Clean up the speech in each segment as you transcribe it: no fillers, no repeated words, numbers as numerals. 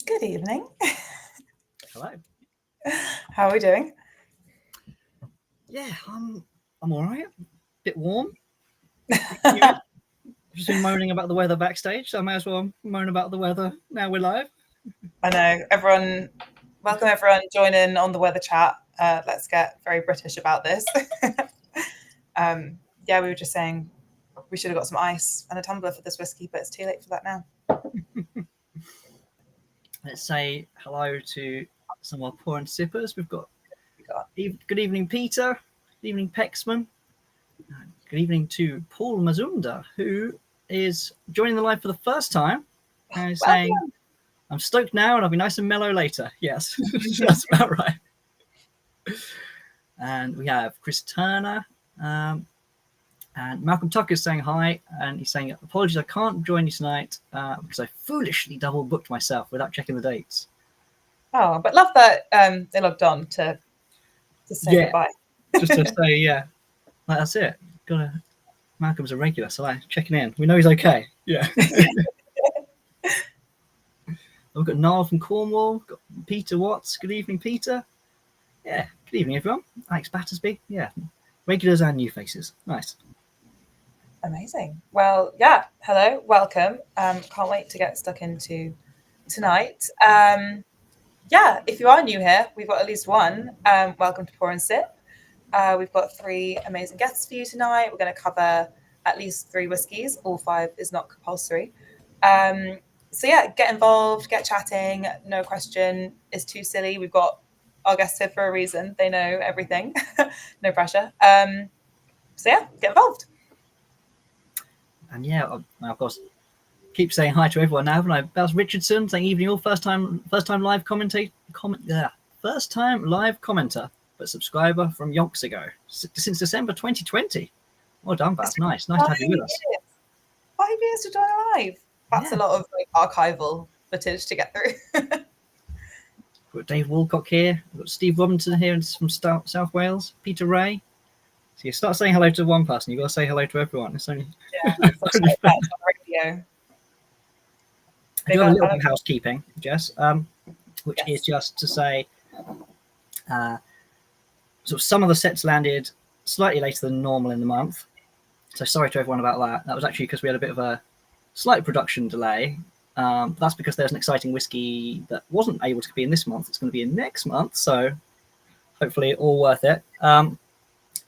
Good evening. Hello. How are we doing? Yeah, I'm all right. Bit warm. I've just been moaning about the weather backstage, so I may as well moan about the weather now we're live. I know everyone. Welcome everyone. Join in on the weather chat. Let's get very British about this. Yeah, we were just saying we should have got some ice and a tumbler for this whiskey, but it's too late for that now. Let's say hello to some of our pour and sippers. We've got good evening, Peter. Good evening, Pexman. Good evening to Paul Mazunda, who is joining the live for the first time and is saying, I'm stoked now and I'll be nice and mellow later. Yes, that's about right. And we have Chris Turner. And Malcolm Tucker is saying hi, and he's saying, apologies, I can't join you tonight because I foolishly double booked myself without checking the dates. Oh, but love that they logged on to say goodbye. Just to say, yeah, that's it. Malcolm's a regular, so checking in. We know he's okay. Yeah. We've got Niall from Cornwall. We've got Peter Watts. Good evening, Peter. Yeah, good evening, everyone. Alex Battersby. Yeah, regulars and new faces. Nice. Amazing. Well, yeah. Hello, welcome. Can't wait to get stuck into tonight. Yeah, if you are new here, we've got at least one. Welcome to Pour and Sip. We've got 3 amazing guests for you tonight. We're going to cover at least 3 whiskies. All 5 is not compulsory. So yeah, get involved, get chatting. No question is too silly. We've got our guests here for a reason. They know everything. No pressure. So yeah, get involved. And yeah, of course, keep saying hi to everyone now. And Bells Richardson saying evening all, first time live first time live commenter, but subscriber from yonks ago since December 2020. Well done, Baz. Nice to have you with us. 5 years to join live. That's a lot of archival footage to get through. We've got Dave Walcock here. We've got Steve Robinson here from South Wales. Peter Ray. So you start saying hello to one person, you've got to say hello to everyone. It's only only fair. On radio. I do have a little bit of housekeeping, Jess, which is just to say sort of some of the sets landed slightly later than normal in the month. So sorry to everyone about that. That was actually because we had a bit of a slight production delay. That's because there's an exciting whiskey that wasn't able to be in this month. It's going to be in next month. So hopefully all worth it.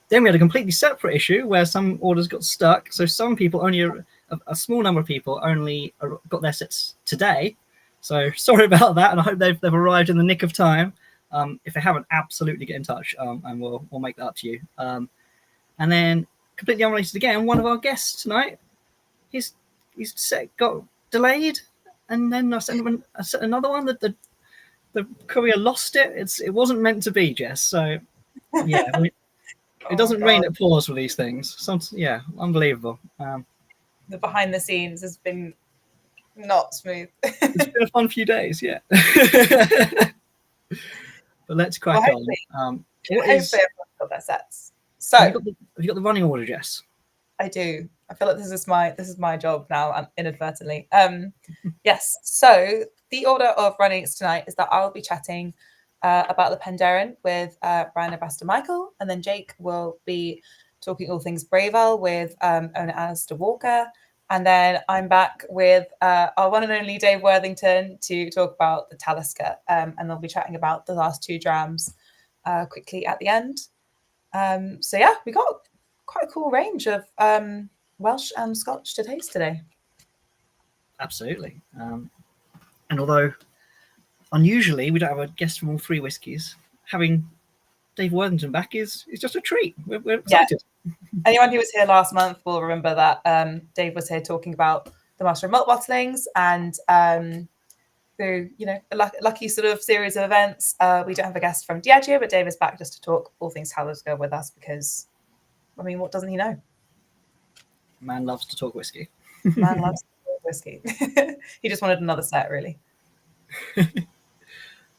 Then we had a completely separate issue where some orders got stuck. So some people, only a small number of people only got their sets today. So sorry about that. And I hope they've arrived in the nick of time. If they haven't, absolutely get in touch and we'll make that up to you. And then completely unrelated again, one of our guests tonight, his set got delayed. And then I sent another one that the courier lost it. It wasn't meant to be, Jess. So yeah, it doesn't rain at Paws for these things. Unbelievable. The behind the scenes has been not smooth. It's been a fun few days, yeah. But let's crack on. Hopefully everyone's got their sets. So have you got the running order, Jess? I do. I feel like this is my job now, inadvertently. Yes. So the order of runnings tonight is that I will be chatting about the Penderyn with brand ambassador Michael, and then Jake will be talking all things Braeval with owner Alistair Walker, and then I'm back with our one and only Dave Worthington to talk about the Talisker, and they'll be chatting about the last 2 drams quickly at the end. So yeah, we got quite a cool range of Welsh and Scotch to taste today. Absolutely. And although unusually we don't have a guest from all 3 whiskies, having Dave Worthington back is just a treat. We're excited. Yeah. Anyone who was here last month will remember that Dave was here talking about the Master of Malt bottlings, and through a lucky sort of series of events, we don't have a guest from Diageo, but Dave is back just to talk all things Talisker with us because, I mean, what doesn't he know? Man loves to talk whiskey. Man loves to talk whiskey. He just wanted another set, really.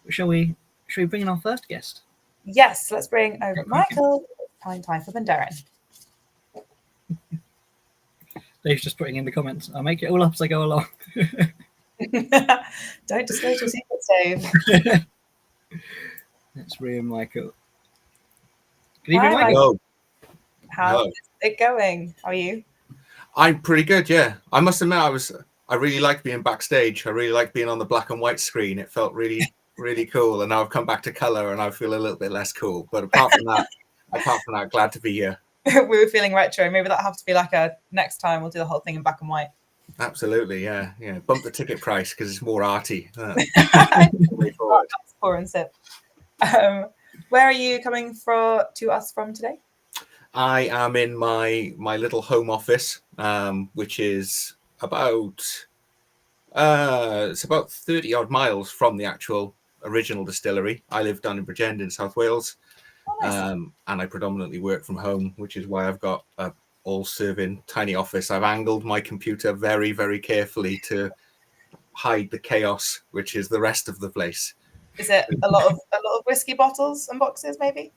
Shall we bring in our first guest? Yes, let's bring over Michael. Time for Penderyn. Dave's just putting in the comments. I'll make it all up as I go along. Don't disclose your secrets, Dave. Let's ring Michael. Good evening, Hi, Michael. How's it going? How are you? I'm pretty good, yeah. I must admit, I really liked being backstage. I really liked being on the black and white screen. It felt really, really cool. And now I've come back to colour and I feel a little bit less cool. But apart from that, glad to be here. We were feeling retro. Maybe that'll have to be like a next time we'll do the whole thing in black and white. Absolutely, yeah. Bump the ticket price because it's more arty. Pour and sip. Where are you coming to us from today? I am in my little home office, which is about it's about 30 odd miles from the actual original distillery. I live down in Bridgend in South Wales. Oh, nice. And I predominantly work from home, which is why I've got a all-serving tiny office. I've angled my computer very, very carefully to hide the chaos, which is the rest of the place. Is it a lot of whiskey bottles and boxes, maybe?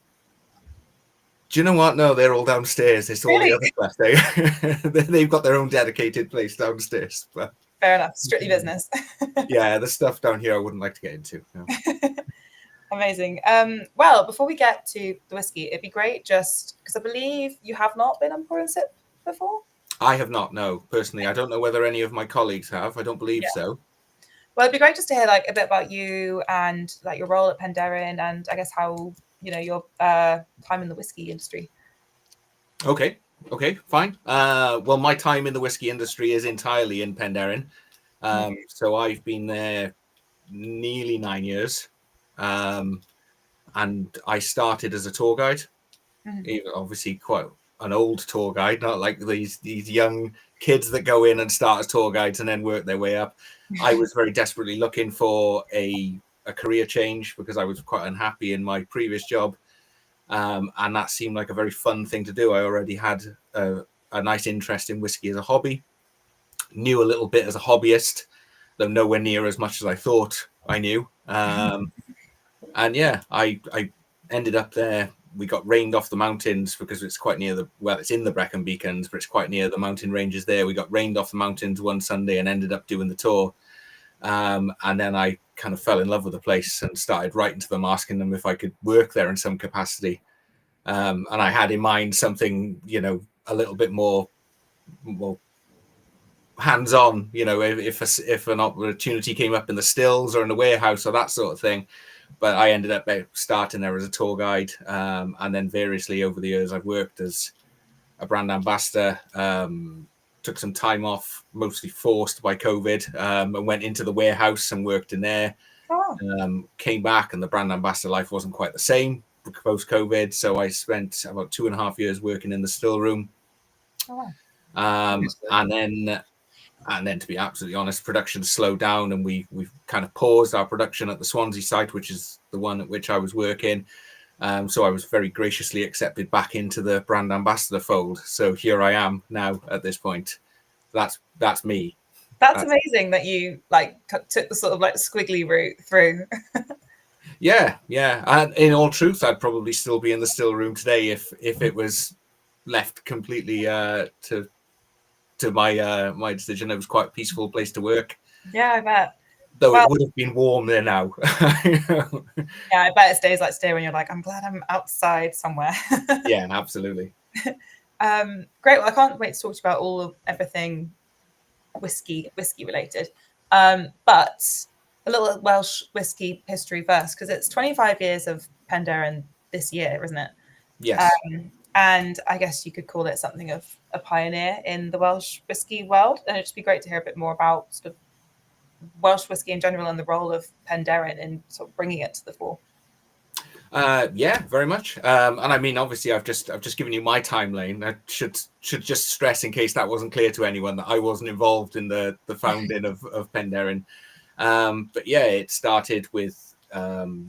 Do you know what? No, they're all downstairs. It's all Really? the other stuff. They've got their own dedicated place downstairs. But Fair enough. Strictly business. yeah, the stuff down here I wouldn't like to get into. No. Amazing. Well, before we get to the whiskey, it'd be great just because I believe you have not been on Pour and Sip before. I have not, no, personally. I don't know whether any of my colleagues have. I don't believe so. Well, it'd be great just to hear like a bit about you and like your role at Penderyn and I guess how, your time in the whiskey industry. Okay, fine. Well, my time in the whiskey industry is entirely in Penderyn. So I've been there nearly 9 years. And I started as a tour guide, obviously quite an old tour guide, not like these young kids that go in and start as tour guides and then work their way up. I was very desperately looking for a career change because I was quite unhappy in my previous job. And that seemed like a very fun thing to do. I already had a nice interest in whiskey as a hobby, knew a little bit as a hobbyist, though nowhere near as much as I thought I knew. And yeah, I ended up there. We got rained off the mountains because it's quite near it's in the Brecon Beacons, but it's quite near the mountain ranges there. We got rained off the mountains one Sunday and ended up doing the tour. And then I kind of fell in love with the place and started writing to them, asking them if I could work there in some capacity. And I had in mind something, a little bit more hands-on, if an opportunity came up in the stills or in the warehouse or that sort of thing. But I ended up starting there as a tour guide. And then variously over the years, I've worked as a brand ambassador, took some time off, mostly forced by COVID, and went into the warehouse and worked in there. Came back and the brand ambassador life wasn't quite the same post-COVID. So I spent about 2.5 years working in the still room. And then to be absolutely honest, production slowed down and we've kind of paused our production at the Swansea site, which is the one at which I was working. So I was very graciously accepted back into the brand ambassador fold. So here I am now at this point. That's me. That's amazing that you took the sort of squiggly route through. Yeah. And in all truth, I'd probably still be in the still room today if it was left completely to my decision. It was quite a peaceful place to work. Yeah, I bet. Though it would have been warm there now. Yeah, I bet it's days like today when you're like, I'm glad I'm outside somewhere. Yeah, absolutely. Great. Well, I can't wait to talk to you about everything whiskey related. But a little Welsh whiskey history first, because it's 25 years of Penderyn this year, isn't it? Yes. And I guess you could call it something of a pioneer in the Welsh whiskey world. And it'd just be great to hear a bit more about sort of Welsh whiskey in general and the role of Penderyn in sort of bringing it to the fore. Yeah, very much. And I mean, obviously, I've just given you my timeline. I should just stress, in case that wasn't clear to anyone, that I wasn't involved in the founding of Penderyn. But yeah, it started with a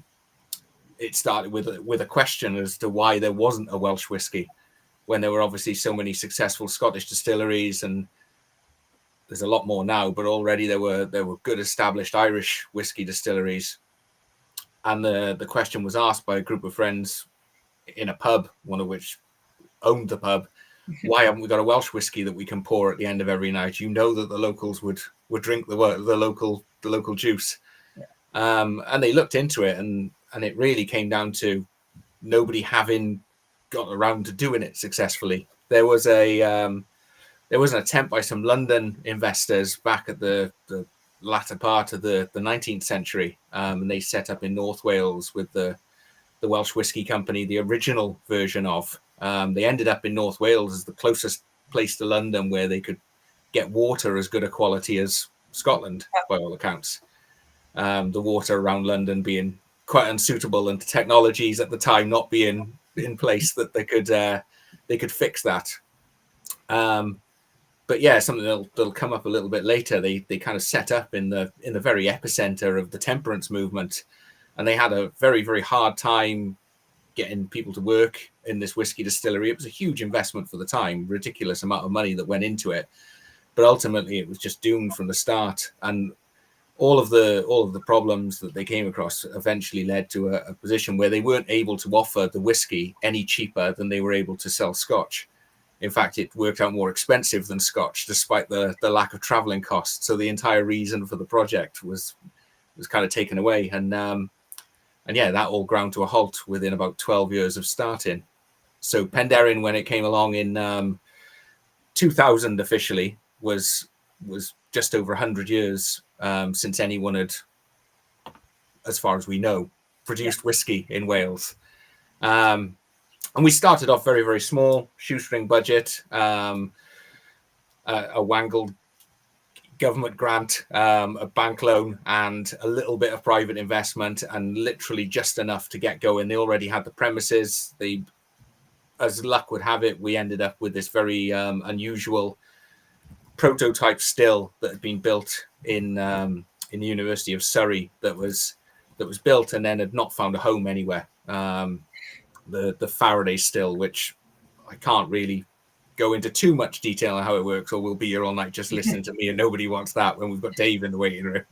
question as to why there wasn't a Welsh whiskey when there were obviously so many successful Scottish distilleries, and there's a lot more now, but already there were good established Irish whiskey distilleries. And the question was asked by a group of friends in a pub, one of which owned the pub, why haven't we got a Welsh whiskey that we can pour at the end of every night? You know that the locals would drink the local local juice. Yeah. And they looked into it, and it really came down to nobody having got around to doing it successfully. There was an attempt by some London investors back at the latter part of the 19th century, and they set up in North Wales with the Welsh Whisky Company, the original version of. They ended up in North Wales as the closest place to London where they could get water as good a quality as Scotland, by all accounts. The water around London being quite unsuitable, and technologies at the time not being in place that they could fix that. But yeah, something that'll come up a little bit later. They kind of set up in the very epicenter of the temperance movement, and they had a very, very hard time getting people to work in this whiskey distillery. It was a huge investment for the time, ridiculous amount of money that went into it, but ultimately it was just doomed from the start. And all of the problems that they came across eventually led to a position where they weren't able to offer the whiskey any cheaper than they were able to sell Scotch. In fact, it worked out more expensive than Scotch, despite the lack of traveling costs. So the entire reason for the project was kind of taken away. And yeah, that all ground to a halt within about 12 years of starting. So Penderyn, when it came along in 2000 officially, was just over 100 years since anyone had, as far as we know, produced whiskey in Wales. And we started off very, very small, shoestring budget, a wangled government grant, a bank loan, and a little bit of private investment, and literally just enough to get going. They already had the premises. As luck would have it, we ended up with this very unusual prototype still that had been built in the University of Surrey that was built and then had not found a home anywhere. The Faraday still, which I can't really go into too much detail on how it works, or we'll be here all night just listening to me, and nobody wants that when we've got Dave in the waiting room.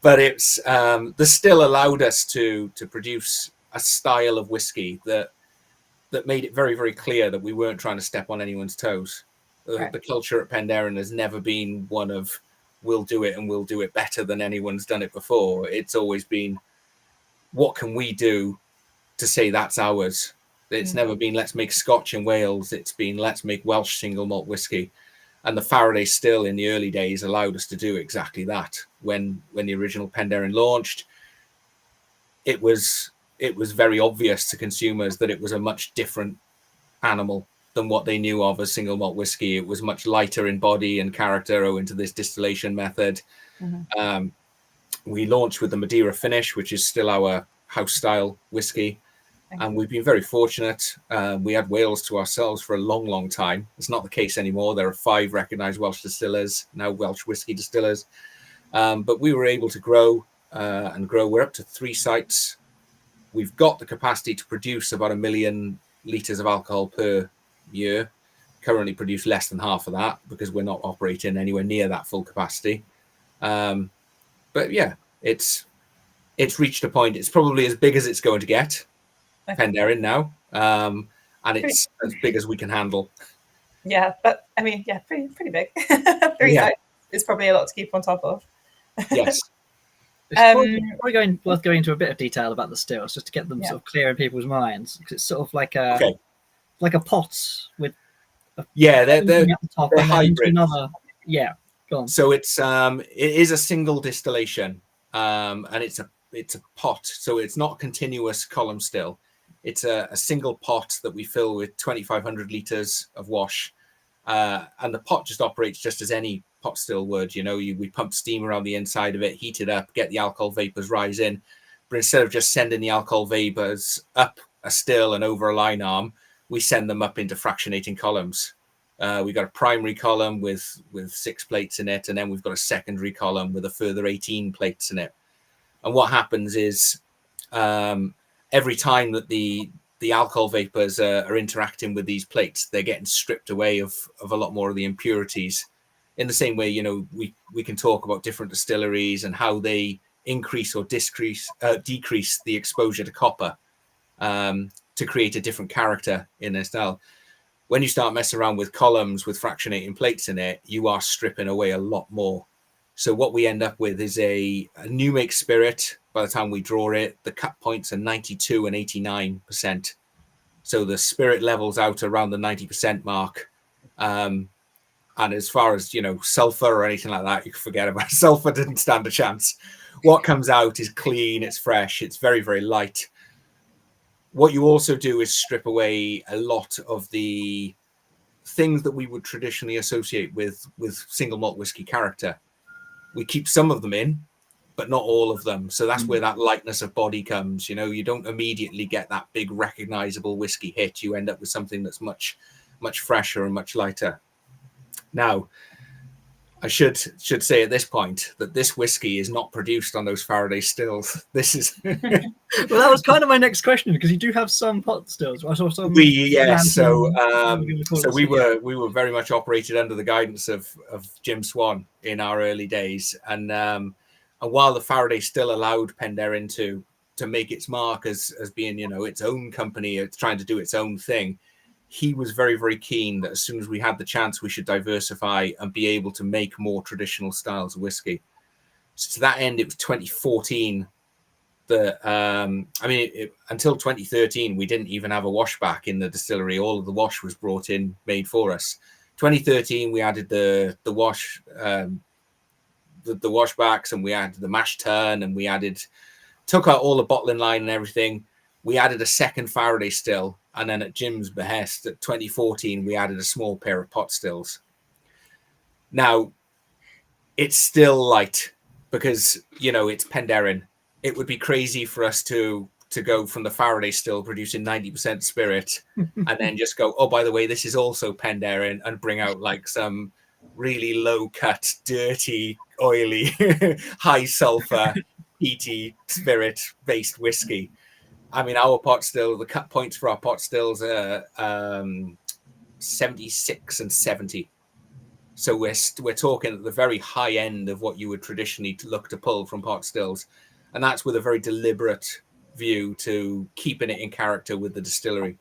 But it's the still allowed us to produce a style of whiskey that made it very, very clear that we weren't trying to step on anyone's toes. Right. The culture at Penderyn has never been one of we'll do it and we'll do it better than anyone's done it before. It's always been, what can we do to say that's ours? It's never been let's make Scotch in Wales. It's been let's make Welsh single malt whiskey. And the Faraday still in the early days allowed us to do exactly that. When the original Penderyn launched, it was very obvious to consumers that it was a much different animal than what they knew of as single malt whiskey. It was much lighter in body and character owing to this distillation method. We launched with the Madeira finish, which is still our house style whiskey. And we've been very fortunate. We had Wales to ourselves for a long, long time. It's not the case anymore. There are 5 recognized Welsh distillers, now Welsh whiskey distillers. But we were able to grow and grow. We're up to 3 sites. We've got the capacity to produce about 1 million litres of alcohol per year. Currently produce less than half of that because we're not operating anywhere near that full capacity. But yeah, it's reached a point. It's probably as big as it's going to get. Penderyn now, and it's as big as we can handle. Yeah, but I mean, yeah, pretty big. 3 sites is probably a lot to keep on top of. Yes. It's probably worth going into a bit of detail about the stills, just to get them sort of clear in people's minds, because it's sort of like a pot with they're at the top they're and hybrid. Another, go on. So it is a single distillation, and it's a pot, so it's not continuous column still. It's a single pot that we fill with 2,500 litres of wash, and the pot just operates just as any pot still would. We pump steam around the inside of it, heat it up, get the alcohol vapors rising. But instead of just sending the alcohol vapors up a still and over a line arm, we send them up into fractionating columns. We've got a primary column with 6 plates in it, and then we've got a secondary column with a further 18 plates in it. And what happens is every time that the alcohol vapors are interacting with these plates, they're getting stripped away of a lot more of the impurities. In the same way, we can talk about different distilleries and how they increase or decrease the exposure to copper to create a different character in their style. When you start messing around with columns with fractionating plates in it, you are stripping away a lot more. So what we end up with is a new make spirit. By the time we draw it, the cut points are 92 and 89%. So the spirit levels out around the 90% mark. And as far as, sulfur or anything like that, you can forget about it. Sulfur didn't stand a chance. What comes out is clean, it's fresh, it's very, very light. What you also do is strip away a lot of the things that we would traditionally associate with single malt whiskey character. We keep some of them in, but not all of them. So that's where that lightness of body comes. You don't immediately get that big recognizable whiskey hit. You end up with something that's much, much fresher and much lighter. Now, I should say at this point that this whiskey is not produced on those Faraday stills. This is well, that was kind of my next question, because you do have some pot stills. I saw some. We were very much operated under the guidance of Jim Swan in our early days, and while the Faraday still allowed Penderyn to make its mark as being its own company, it's trying to do its own thing. He was very, very keen that as soon as we had the chance, we should diversify and be able to make more traditional styles of whiskey. So to that end, it was 2014 that, until 2013, we didn't even have a washback in the distillery. All of the wash was brought in, made for us. 2013, we added the wash, the washbacks, and we added the mash tun, and we took out all the bottling line and everything. We added a second Faraday still. And then at Jim's behest, at 2014, we added a small pair of pot stills. Now, it's still light because, it's Penderyn. It would be crazy for us to go from the Faraday still producing 90% spirit and then just go, oh, by the way, this is also Penderyn, and bring out like some really low cut, dirty, oily, high sulfur, peaty spirit based whiskey. Our pot still, the cut points for our pot stills are 76 and 70. So we're talking at the very high end of what you would traditionally look to pull from pot stills. And that's with a very deliberate view to keeping it in character with the distillery.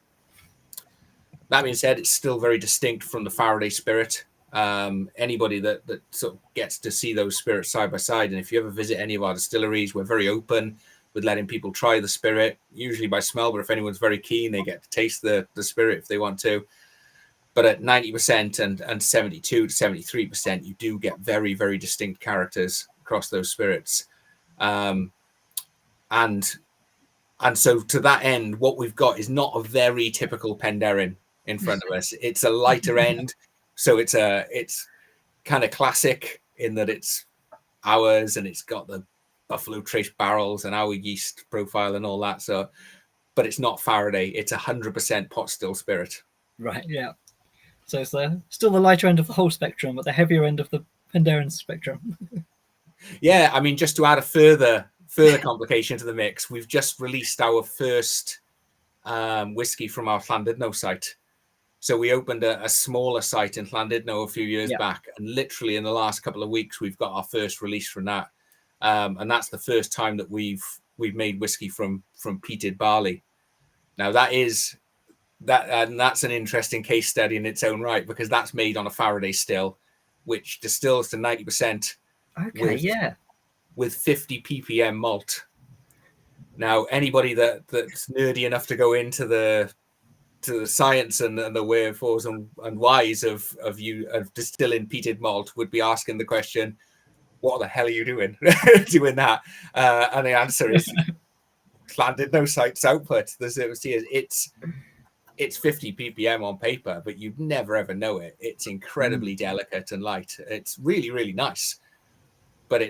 That being said, it's still very distinct from the Faraday spirit. Anybody that sort of gets to see those spirits side by side, and if you ever visit any of our distilleries, we're very open with letting people try the spirit, usually by smell, but if anyone's very keen, they get to taste the spirit if they want to. But at 90% and 72 to 73%, you do get very, very distinct characters across those spirits. And so to that end, what we've got is not a very typical Penderyn in front of us. It's a lighter end. So it's kind of classic in that it's ours, and it's got the Buffalo Trace barrels and our yeast profile and all that. So, but it's not Faraday. It's 100% pot still spirit. Right. Yeah. So it's still the lighter end of the whole spectrum, but the heavier end of the Penderyn spectrum. Yeah. Just to add a further complication to the mix, we've just released our first whiskey from our Llandudno site. So we opened a smaller site in Llandudno a few years back, and literally in the last couple of weeks, we've got our first release from that. And that's the first time that we've made whiskey from peated barley. Now that's an interesting case study in its own right, because that's made on a Faraday still, which distills to 90%. Okay, with 50 ppm malt. Now, anybody that's nerdy enough to go into the science and the wherefores and whys of distilling peated malt would be asking the question, what the hell are you doing doing that? And the answer is Llandudno site's output. It's 50 ppm on paper, but you'd never ever know it. It's incredibly delicate and light. It's really, really nice. But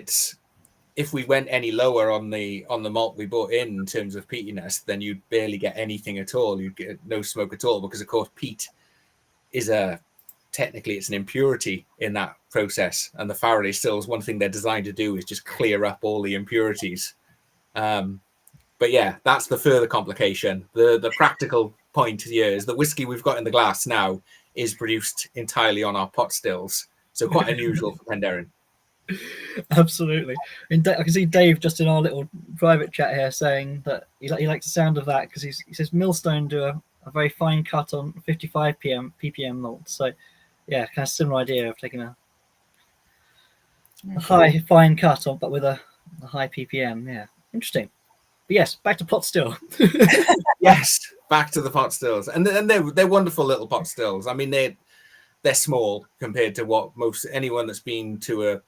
if we went any lower on the malt we brought in terms of peatiness, then you'd barely get anything at all. You'd get no smoke at all, because of course peat is technically it's an impurity in that process, and the Faraday stills, one thing they're designed to do is just clear up all the impurities. But yeah, that's the further complication. The practical point here is the whiskey we've got in the glass now is produced entirely on our pot stills, so quite unusual for Penderyn. Absolutely. I can see Dave just in our little private chat here saying that he likes the sound of that, because he says Millstone do a very fine cut on 55 ppm malt. So yeah, kind of similar idea of taking a high fine cut on, but with a high ppm. Yeah, interesting. But yes, back to pot still. Yes, back to the pot stills, and they're wonderful little pot stills. I mean, they're small compared to what anyone that's been to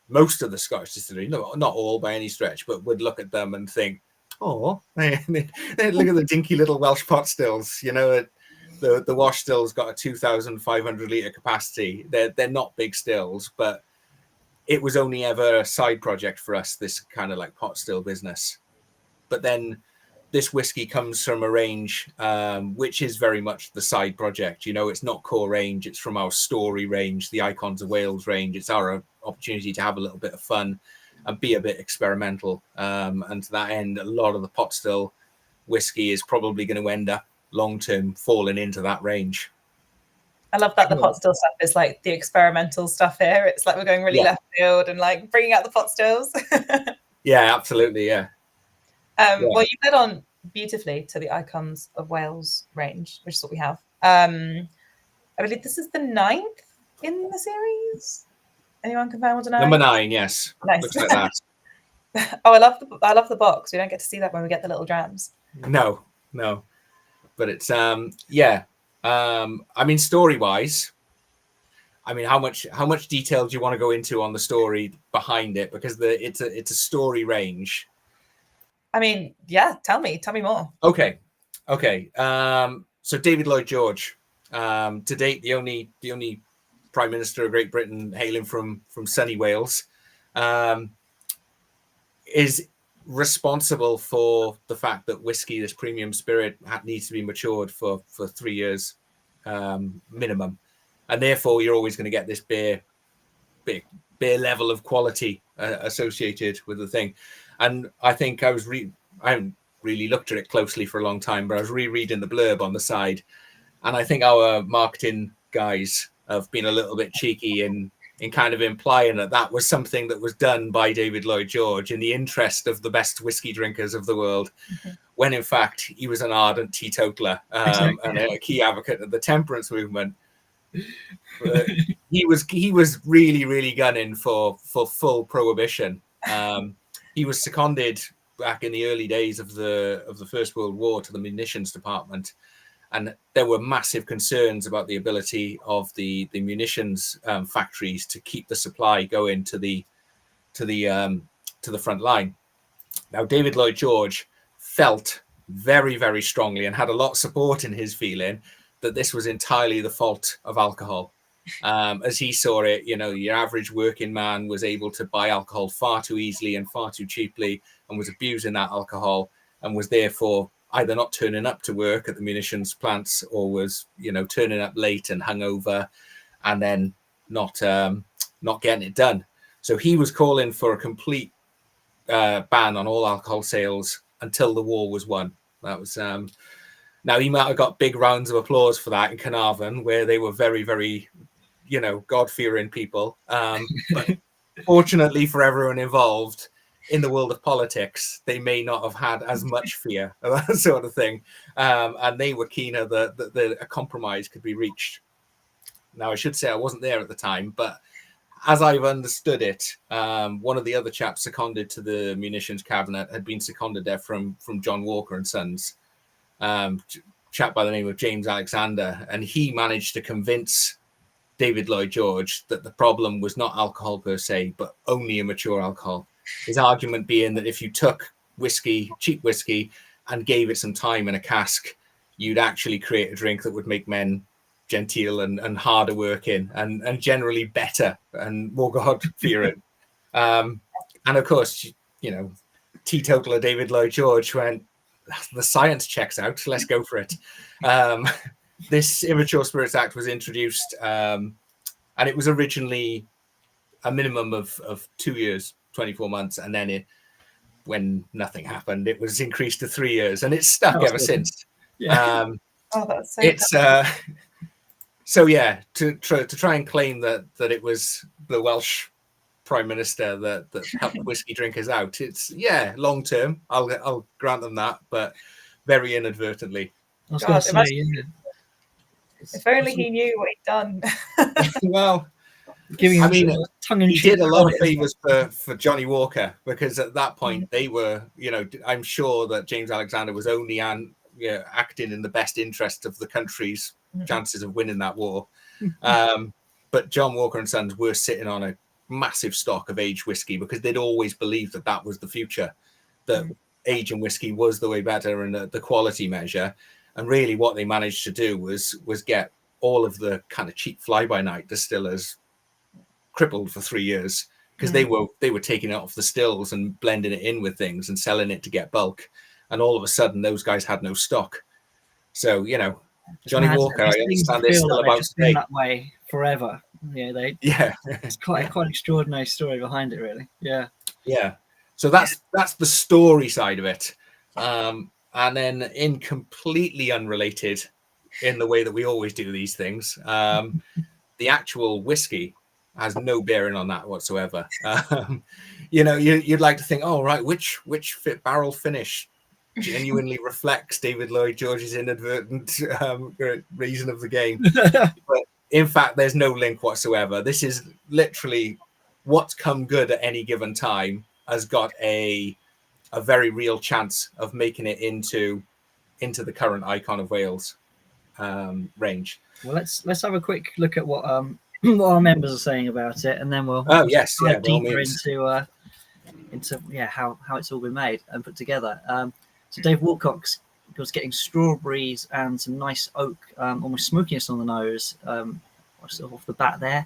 most of the Scottish distillery, no, not all by any stretch, but would look at them and think, oh, look at the dinky little Welsh pot stills. You know, the wash still's got a 2,500 litre capacity. They're not big stills, but it was only ever a side project for us, this kind of like pot still business. But then this whiskey comes from a range which is very much the side project. You know, it's not core range. It's from our story range, the Icons of Wales range. It's our opportunity to have a little bit of fun and be a bit experimental. And to that end, a lot of the pot still whiskey is probably going to end up long-term falling into that range. I love that the pot still stuff is like the experimental stuff here. It's like we're going really left field and like bringing out the pot stills. Yeah, absolutely. Yeah. Well, you led on beautifully to the Icons of Wales range, which is what we have. I believe this is the 9th in the series. Anyone confirm what to know? Number 9, yes. Nice. Looks like that. Oh, I love the box. We don't get to see that when we get the little drams. No. But it's I mean, story-wise, I mean, how much detail do you want to go into on the story behind it? Because it's a story range. I mean, yeah, tell me more. Okay. So David Lloyd George, to date, the only Prime Minister of Great Britain hailing from sunny Wales, is responsible for the fact that whiskey, this premium spirit, needs to be matured for 3 years minimum, and therefore you're always going to get this bare level of quality associated with the thing. And I think I haven't really looked at it closely for a long time, but I was rereading the blurb on the side, and I think our marketing guys have been a little bit cheeky in kind of implying that was something that was done by David Lloyd George in the interest of the best whiskey drinkers of the world, when in fact he was an ardent teetotaler and a key advocate of the temperance movement. He was really, really gunning for full prohibition. He was seconded back in the early days of the First World War to the munitions department, and there were massive concerns about the ability of the munitions factories to keep the supply going to the front line. Now, David Lloyd George felt very, very strongly and had a lot of support in his feeling that this was entirely the fault of alcohol. As he saw it, you know, your average working man was able to buy alcohol far too easily and far too cheaply, and was abusing that alcohol, and was therefore either not turning up to work at the munitions plants, or was, you know, turning up late and hungover, and then not getting it done. So he was calling for a complete ban on all alcohol sales until the war was won. That was now he might have got big rounds of applause for that in Carnarvon, where they were very, very, you know, God-fearing people. But fortunately for everyone involved in the world of politics, they may not have had as much fear of that sort of thing. And they were keener that a compromise could be reached. Now, I should say I wasn't there at the time, but as I've understood it, one of the other chaps seconded to the munitions cabinet had been seconded there from John Walker and Sons, chap by the name of James Alexander, and he managed to convince David Lloyd George that the problem was not alcohol per se, but only immature alcohol. His argument being that if you took whiskey, cheap whiskey, and gave it some time in a cask, you'd actually create a drink that would make men genteel and harder working and generally better and more God-fearing. And of course, you know, teetotaler David Lloyd George went, the science checks out, let's go for it. This Immature Spirits Act was introduced, and it was originally a minimum of 2 years, 24 months, and then when nothing happened, it was increased to 3 years, and it's stuck ever since. Yeah. That's so it's so yeah, to try and claim that it was the Welsh Prime Minister that helped whiskey drinkers out, it's long term, I'll grant them that, but very inadvertently. I was going to say, if only he knew what he'd done. Well, Giving I him mean, tongue in he cheek. did a lot of favors for Johnny Walker, because at that point they were, I'm sure that James Alexander was only acting in the best interest of the country's chances of winning that war. But John Walker and Sons were sitting on a massive stock of aged whiskey, because they'd always believed that was the future, that aging whiskey was the way better and the quality measure. And really what they managed to do was get all of the kind of cheap fly-by-night distillers crippled for 3 years, because they were taking it off the stills and blending it in with things and selling it to get bulk. And all of a sudden those guys had no stock. So, Johnny Walker, I understand they're still about to been that way forever. Yeah. It's quite an extraordinary story behind it, really. Yeah. Yeah. So that's the story side of it. And then, in completely unrelated, in the way that we always do these things, the actual whiskey has no bearing on that whatsoever. You'd like to think, oh, right, which barrel finish genuinely reflects David Lloyd George's inadvertent reason of the game. But in fact, there's no link whatsoever. This is literally what's come good at any given time has got a very real chance of making it into the current Icon of Wales range. Well, let's have a quick look at what our members are saying about it, and then we'll dive deeper into how it's all been made and put together. So Dave Wilcox was getting strawberries and some nice oak, almost smokiness on the nose, sort of off the bat there.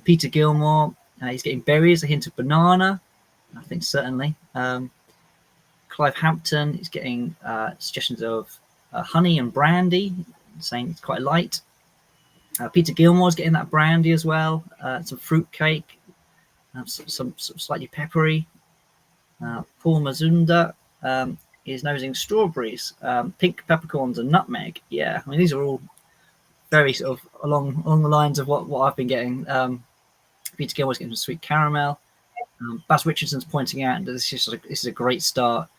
Peter Gilmore, he's getting berries, a hint of banana, I think certainly. Clive Hampton is getting suggestions of honey and brandy, saying it's quite light. Peter Gilmore's getting that brandy as well. Some fruit cake, some slightly peppery. Paul Mazunda is nosing strawberries, pink peppercorns, and nutmeg. Yeah, I mean these are all very sort of along the lines of what I've been getting. Peter Gilmore's getting some sweet caramel. Baz Richardson's pointing out that this is a great start.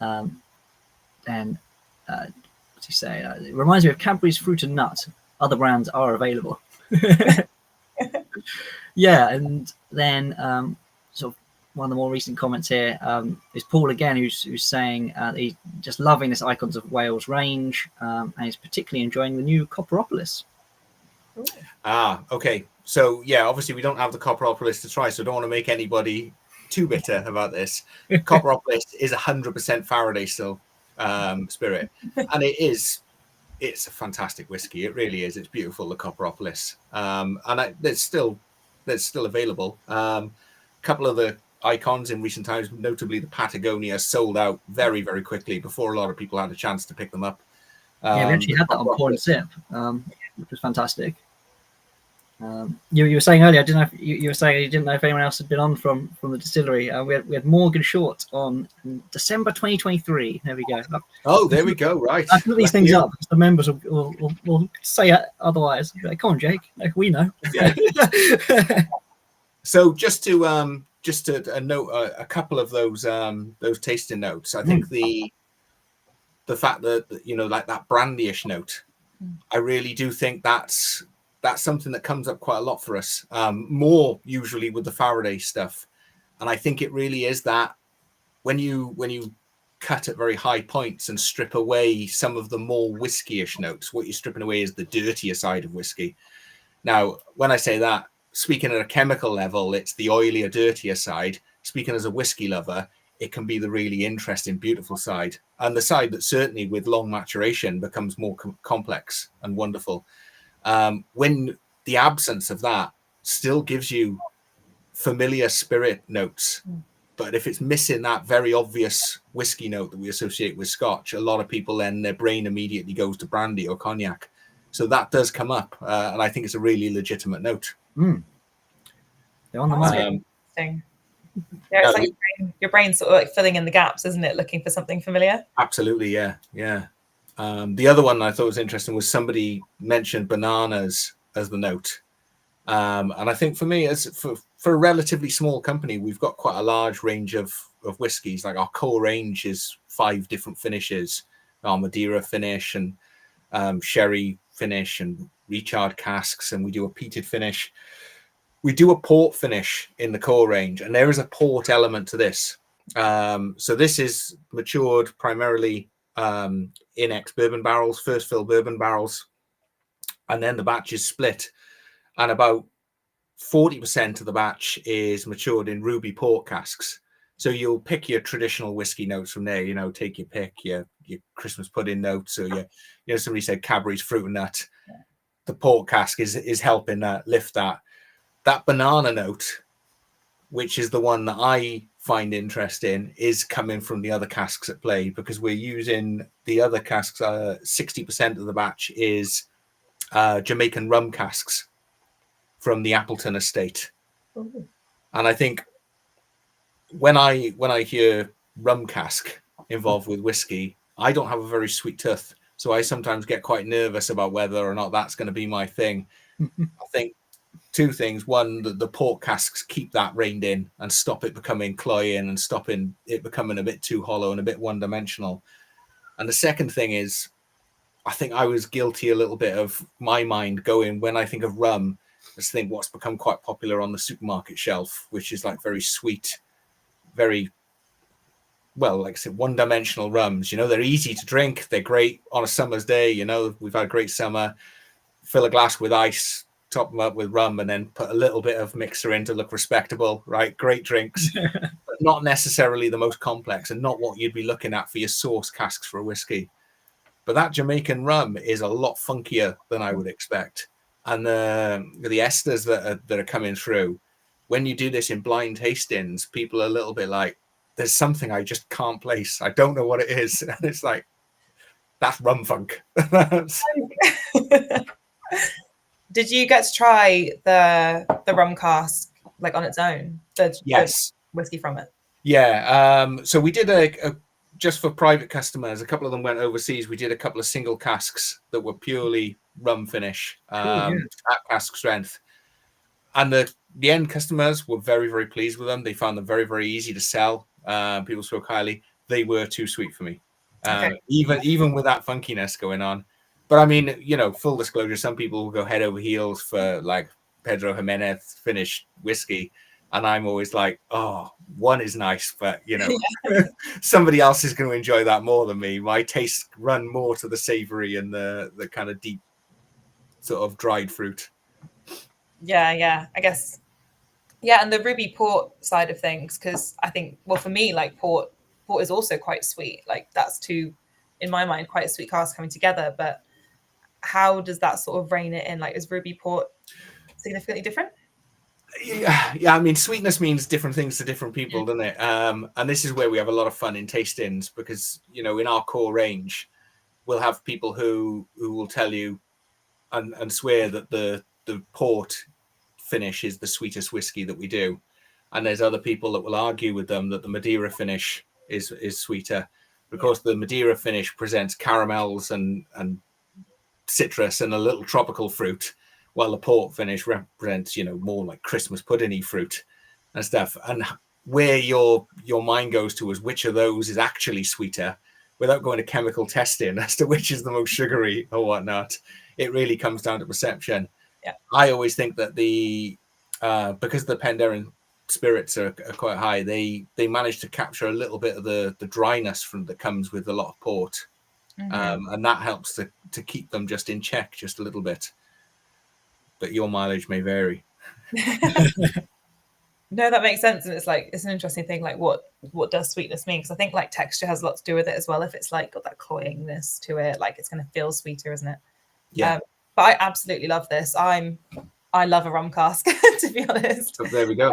And what's he say? It reminds me of Cadbury's Fruit and Nut. Other brands are available. Yeah, and then sort of one of the more recent comments here is Paul again, who's saying he's just loving this Icons of Wales range, and he's particularly enjoying the new Copperopolis. Okay. So yeah, obviously we don't have the Copperopolis to try, so I don't want to make anybody too bitter about this. Copperopolis is 100% Faraday still spirit, and it's a fantastic whiskey. It really is. It's beautiful, the Copperopolis, and it's still available. A couple of the icons in recent times, notably the Patagonia, sold out very, very quickly before a lot of people had a chance to pick them up. Yeah, we actually had that on Pour and Sip, which was fantastic. You were saying earlier, I didn't know if you were saying you didn't know if anyone else had been on from the distillery. We had Morgan Short on December 2023. There we go. Oh, there we go. Right. I put these things up because the members will say otherwise. Like, come on, Jake. Like, we know. Yeah. So just to note a couple of those tasting notes. I think the fact that like that brandyish note, I really do think that's something that comes up quite a lot for us, more usually with the Faraday stuff. And I think it really is that when you cut at very high points and strip away some of the more whiskey-ish notes, what you're stripping away is the dirtier side of whiskey. Now, when I say that, speaking at a chemical level, it's the oilier, dirtier side. Speaking as a whiskey lover, it can be the really interesting, beautiful side. And the side that certainly with long maturation becomes more complex and wonderful. When the absence of that still gives you familiar spirit notes, but if it's missing that very obvious whiskey note that we associate with Scotch, a lot of people then their brain immediately goes to brandy or cognac. So that does come up, and I think it's a really legitimate note. They're on the market. Interesting. Yeah, it's like your brain sort of like filling in the gaps, isn't it? Looking for something familiar. Absolutely, yeah. The other one I thought was interesting was somebody mentioned bananas as the note, and I think for me, as for a relatively small company, we've got quite a large range of whiskies. Like our core range is 5 different finishes: our Madeira finish and sherry finish and recharred casks, and we do a peated finish. We do a port finish in the core range, and there is a port element to this. So this is matured primarily in ex-bourbon barrels, first fill bourbon barrels, and then the batch is split, and about 40% of the batch is matured in ruby port casks. So you'll pick your traditional whiskey notes from there. You know, take your pick, your Christmas pudding notes, or your, somebody said Cadbury's fruit and nut. The port cask is helping lift that. That banana note, which is the one that I find interesting, is coming from the other casks at play, because we're using the other casks. 60% of the batch is Jamaican rum casks from the Appleton estate. Ooh. And I think when I hear rum cask involved with whiskey, I don't have a very sweet tooth, so I sometimes get quite nervous about whether or not that's going to be my thing. I think two things: one, the port casks keep that reined in and stop it becoming cloying and stopping it becoming a bit too hollow and a bit one-dimensional. And the second thing is, I think I was guilty a little bit of my mind going, when I think of rum, let's think what's become quite popular on the supermarket shelf, which is like very sweet, very, well, like I said, one-dimensional rums. They're easy to drink. They're great on a summer's day. We've had a great summer. Fill a glass with ice, top them up with rum, and then put a little bit of mixer in to look respectable, right? Great drinks, but not necessarily the most complex, and not what you'd be looking at for your sauce casks for a whiskey. But that Jamaican rum is a lot funkier than I would expect. And the esters that are coming through, when you do this in blind tastings, people are a little bit like, there's something I just can't place. I don't know what it is. And it's like, that's rum funk. Did you get to try the rum cask like on its own? Yes. The whiskey from it? Yeah. So we did a just for private customers. A couple of them went overseas. We did a couple of single casks that were purely rum finish, at cask strength. And the end customers were very, very pleased with them. They found them very, very easy to sell. People spoke highly. They were too sweet for me, even with that funkiness going on. But I mean, full disclosure, some people will go head over heels for like Pedro Jimenez finished whiskey. And I'm always like, oh, one is nice, but, somebody else is going to enjoy that more than me. My tastes run more to the savory and the kind of deep sort of dried fruit. Yeah, I guess. Yeah, and the ruby port side of things, because I think, well, for me, like port is also quite sweet. Like that's two, in my mind, quite a sweet cask coming together. But how does that sort of rein it in? Like, is ruby port significantly different? Yeah. I mean, sweetness means different things to different people, doesn't it? And this is where we have a lot of fun in tastings, because in our core range, we'll have people who will tell you and swear that the port finish is the sweetest whiskey that we do, and there's other people that will argue with them that the Madeira finish is sweeter, because the Madeira finish presents caramels and citrus and a little tropical fruit, while the port finish represents, more like Christmas pudding-y fruit and stuff. And where your mind goes to is which of those is actually sweeter, without going to chemical testing as to which is the most sugary or whatnot. It really comes down to perception. Yeah. I always think that because the Penderyn spirits are quite high, they manage to capture a little bit of the dryness that comes with a lot of port. Mm-hmm. And that helps to keep them just in check just a little bit. But your mileage may vary. No, that makes sense. And it's an interesting thing, like what does sweetness mean? Because I think like texture has a lot to do with it as well. If it's like got that cloyingness to it, like it's going to feel sweeter, isn't it? Yeah. But I absolutely love this. I love a rum cask, to be honest. So there we go.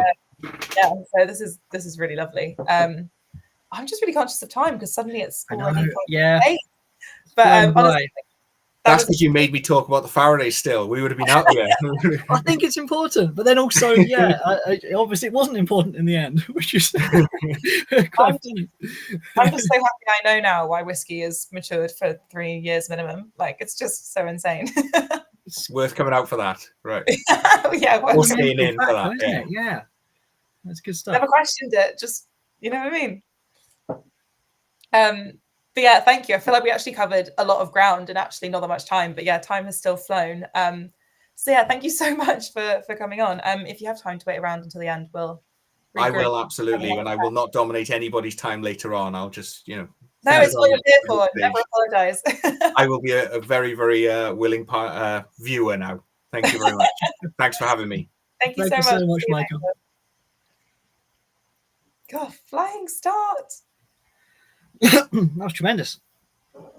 Yeah, so this is really lovely. I'm just really conscious of time because suddenly it's already late. But honestly, that's because you made me talk about the Faraday still. We would have been out there. I think it's important, but then also, obviously it wasn't important in the end, which is quite funny. I'm just so happy I know now why whiskey is matured for 3 years minimum. Like, it's just so insane. It's worth coming out for that, right? Yeah, or staying in for that. Yeah, that's good stuff. Never questioned it. Just, you know what I mean? But yeah, thank you. I feel like we actually covered a lot of ground and actually not that much time. But yeah, time has still flown. So yeah, thank you so much for coming on. If you have time to wait around until the end, we'll regroup. I will, absolutely, and I will not dominate anybody's time later on. I'll just, no, it's what you're here for. Never apologize. I will be a very, very willing viewer now. Thank you very much. Thanks for having me. Thank you so much, Michael. God, flying start. That was tremendous.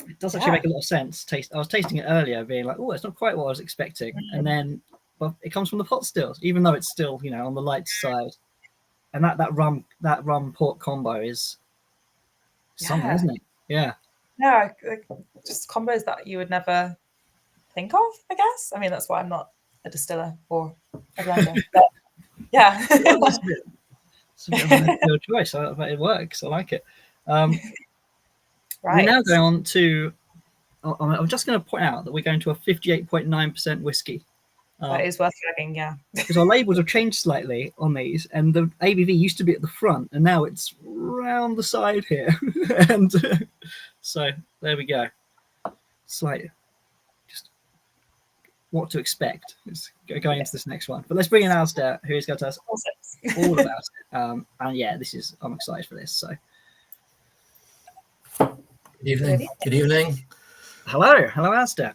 It does actually make a lot of sense. I was tasting it earlier, being like, oh, it's not quite what I was expecting. And then, but it comes from the pot stills, even though it's still, on the light side. And that rum port combo is something, isn't it? Yeah. No, just combos that you would never think of, I guess. I mean, that's why I'm not a distiller or a blender. But yeah. It's a bit of an ideal choice, but it works. I like it. We're now going on to. I'm just going to point out that we're going to a 58.9% whiskey. That is worth flagging, yeah. Because our labels have changed slightly on these, and the ABV used to be at the front, and now it's round the side here. And so there we go. Slight, just what to expect is going into this next one. But let's bring in Alistair, who is going to tell us all about it. And yeah, I'm excited for this. So. Good evening. Good evening. Hello, Alistair.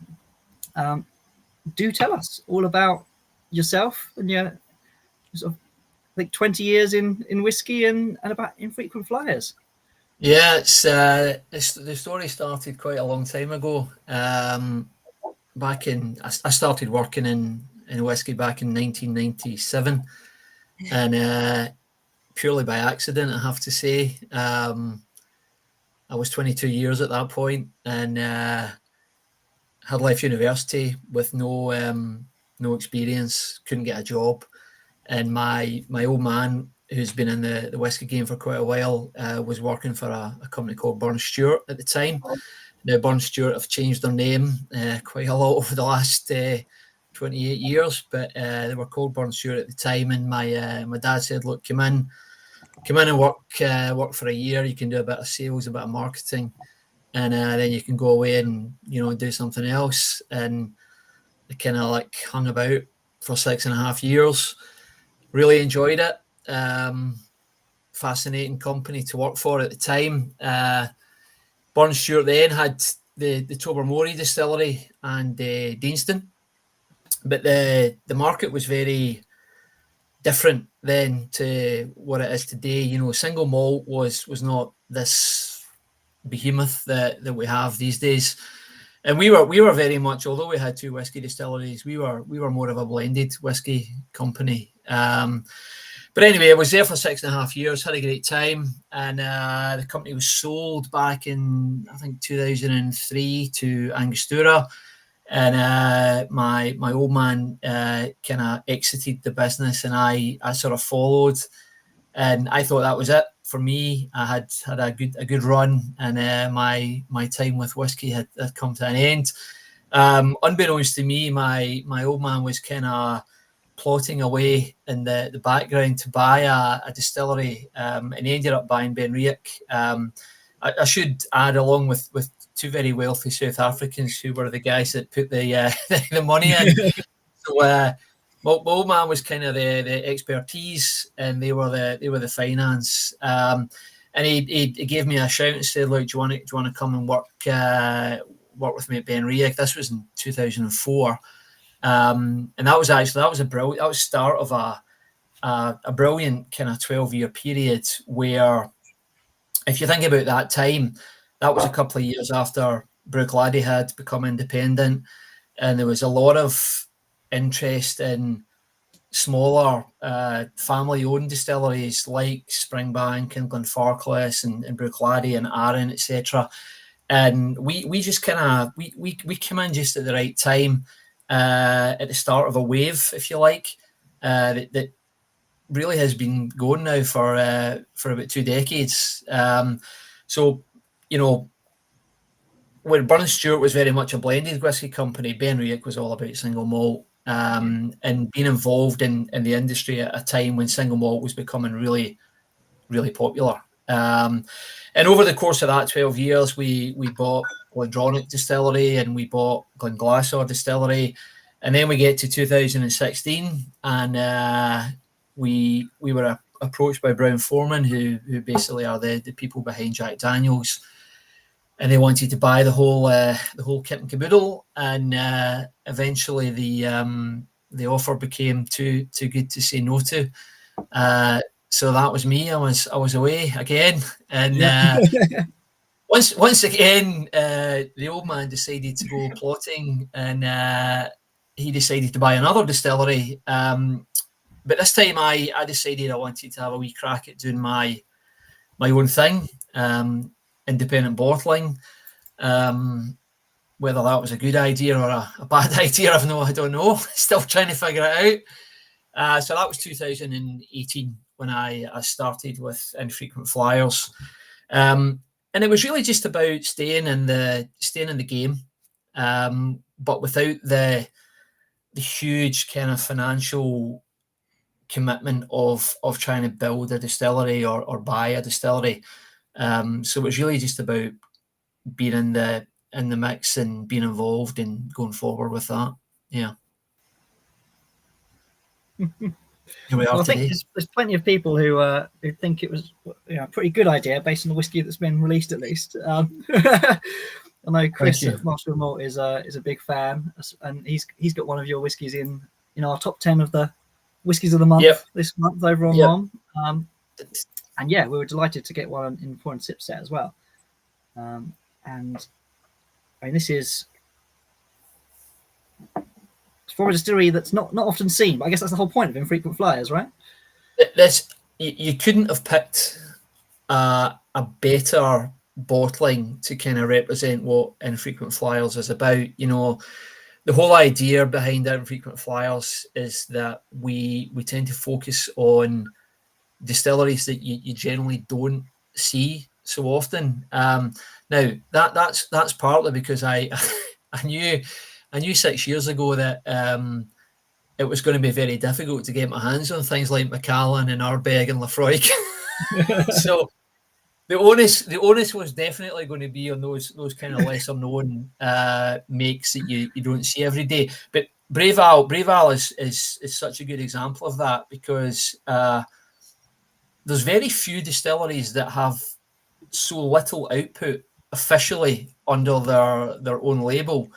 Do tell us all about yourself and your sort of, I think, 20 years in whiskey and about Infrequent Flyers. Yeah, it's the story started quite a long time ago. I started working in whiskey back in 1997, and purely by accident, I have to say. I was 22 years at that point, and had left university with no experience, couldn't get a job, and my old man, who's been in the whiskey game for quite a while, was working for a company called Burn Stewart at the time. Now Burn Stewart have changed their name quite a lot over the last 28 years, but they were called Burn Stewart at the time. And my dad said, "Look, come in and work for a year. You can do a bit of sales, a bit of marketing, and then you can go away and do something else." And I kind of like hung about for 6.5 years. Really enjoyed it. Fascinating company to work for at the time. Burn Stewart then had the Tobermory distillery and Deanston, but the market was very different then to what it is today. Single malt was not this behemoth that we have these days, and we were very much, although we had two whiskey distilleries, we were more of a blended whiskey company. But anyway, I was there for 6.5 years, had a great time, and the company was sold back in, I think, 2003 to Angostura, and my old man kind of exited the business, and I sort of followed, and I thought that was it for me. I had a good run, and my time with whiskey had come to an end. Unbeknownst to me, my old man was kind of plotting away in the background to buy a distillery, and he ended up buying Benriach. I should add, along with two very wealthy South Africans who were the guys that put the the money in. So my old man was kind of the expertise, and they were the finance. And he gave me a shout and said, "Look, do you want to come and work with me at Benriach?" This was in 2004. And that was the start of a brilliant kind of 12-year period, where, if you think about that time, that was a couple of years after Bruichladdich had become independent, and there was a lot of interest in smaller family-owned distilleries like Springbank and Glenfarclas and Bruichladdich and Arran, etc. And we just kind of we came in just at the right time. At the start of a wave, if you like, that really has been going now for about 2 decades. So, when Burn Stewart was very much a blended whiskey company, Benriach was all about single malt, and being involved in the industry at a time when single malt was becoming really, really popular. And over the course of that 12 years, we bought Glendronach Distillery, and we bought Glenglassaugh Distillery, And then we get to 2016, and we were approached by Brown-Forman, who basically are the people behind Jack Daniels, and they wanted to buy the whole kit and caboodle. And eventually, the offer became too good to say no to. So that was me. I was away again, and once again, the old man decided to go plotting, and he decided to buy another distillery. But this time, I decided I wanted to have a wee crack at doing my own thing, independent bottling. Whether that was a good idea or a bad idea, I don't know. Still trying to figure it out. So that was 2018 when I started with Infrequent Flyers, and it was really just about staying in the game, but without the huge kind of financial commitment of trying to build a distillery or buy a distillery. So it was really just about being in the mix and being involved and going forward with that. Yeah. Well, I think there's plenty of people who think it was a pretty good idea based on the whiskey that's been released, at least. I know Chris at Master of Malt is a big fan, and he's got one of your whiskies in our top 10 of the whiskies of the month this month over on Mom. And yeah, we were delighted to get one in Pour and Sip set as well. And I mean, this is from a distillery that's not often seen, but I guess that's the whole point of Infrequent Flyers, right? You couldn't have picked a better bottling to kind of represent what Infrequent Flyers is about. The whole idea behind Infrequent Flyers is that we tend to focus on distilleries that you generally don't see so often. Now that's partly because I knew 6 years ago that it was going to be very difficult to get my hands on things like Macallan and Ardbeg and Lafroig. So the onus was definitely going to be on those kind of lesser known makes that you don't see every day. But Braeval is such a good example of that, because there's very few distilleries that have so little output officially under their own label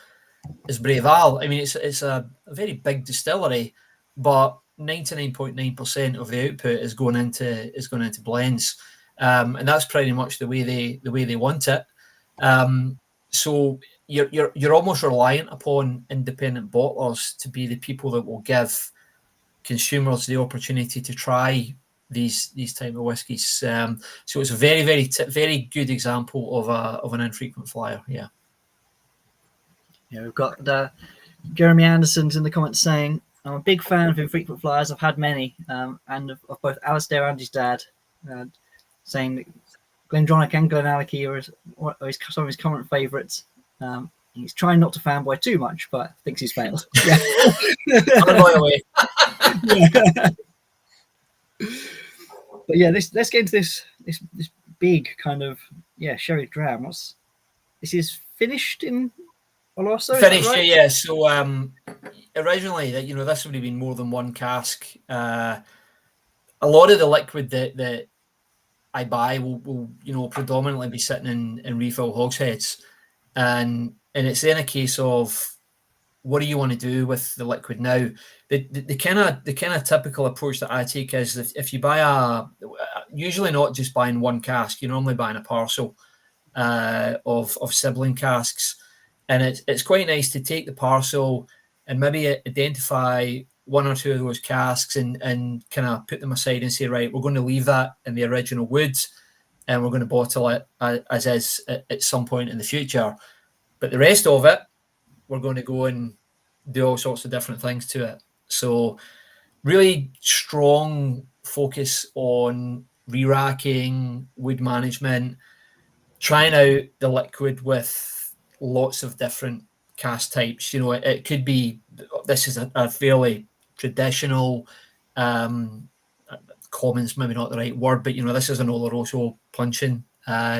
as Braeval. I mean, it's a very big distillery, but 99.9% of the output is going into blends, and that's pretty much the way they want it. So you're almost reliant upon independent bottlers to be the people that will give consumers the opportunity to try these type of whiskies. So it's a very, very, very good example of an Infrequent Flyer. Yeah. Yeah, we've got Jeremy Anderson's in the comments saying, "I'm a big fan of Infrequent Flyers. I've had many, and of both Alistair and his dad." Saying that Glendronach and Glenallachie are some of his current favourites. He's trying not to fanboy too much, but thinks he's failed. Yeah. Away. Yeah. But yeah, let's get into this big kind of sherry dram. This is finished in Oloroso? Finished, right? Yeah. So originally, this would have been more than one cask. A lot of the liquid that I buy will predominantly be sitting in refill hogsheads, and it's then a case of what do you want to do with the liquid now? The kind of typical approach that I take is if you buy usually not just buying one cask, you're normally buying a parcel of sibling casks, and it's quite nice to take the parcel and maybe identify one or two of those casks and kind of put them aside and say, right, we're going to leave that in the original woods and we're going to bottle it as is at some point in the future. But the rest of it, we're going to go and do all sorts of different things to it. So really strong focus on re-racking, wood management, trying out the liquid with lots of different cask types. It could be, this is a fairly traditional, common's maybe not the right word, but this is an Oloroso puncheon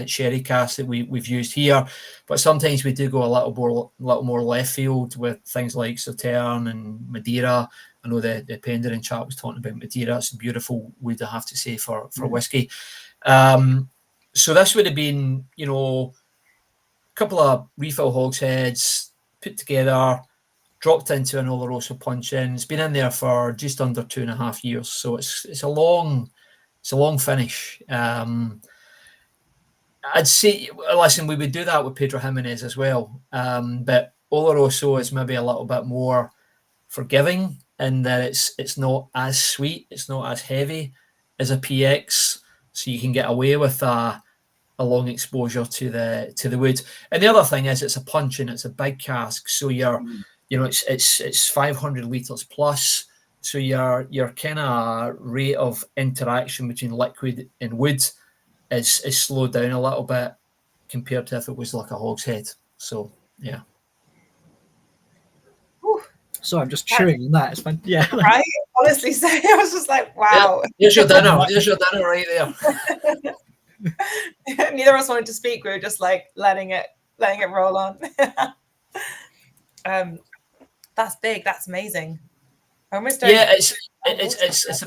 sherry casks that we've used here, but sometimes we do go a little more left field with things like Sauterne and Madeira. I know the Penderyn chap was talking about Madeira. It's a beautiful wood, I have to say, for whiskey. So this would have been, a couple of refill hogsheads put together, dropped into an Oloroso punch in. It's been in there for just under 2.5 years, so it's a long finish. I'd say, listen, we would do that with Pedro Jimenez as well, but Oloroso is maybe a little bit more forgiving in that it's not as sweet, it's not as heavy as a PX, so you can get away with a long exposure to the wood. And the other thing is it's a punch and it's a big cask, so it's 500 litres plus, so your kind of rate of interaction between liquid and wood is slowed down a little bit compared to if it was like a hogshead. So yeah. So I'm just chewing on that. It's fun. Yeah. Right? Honestly, so I was just like, wow. Here's your dinner. Here's your dinner right there. Neither of us wanted to speak. We were just like letting it roll on. That's big. That's amazing. Yeah, it's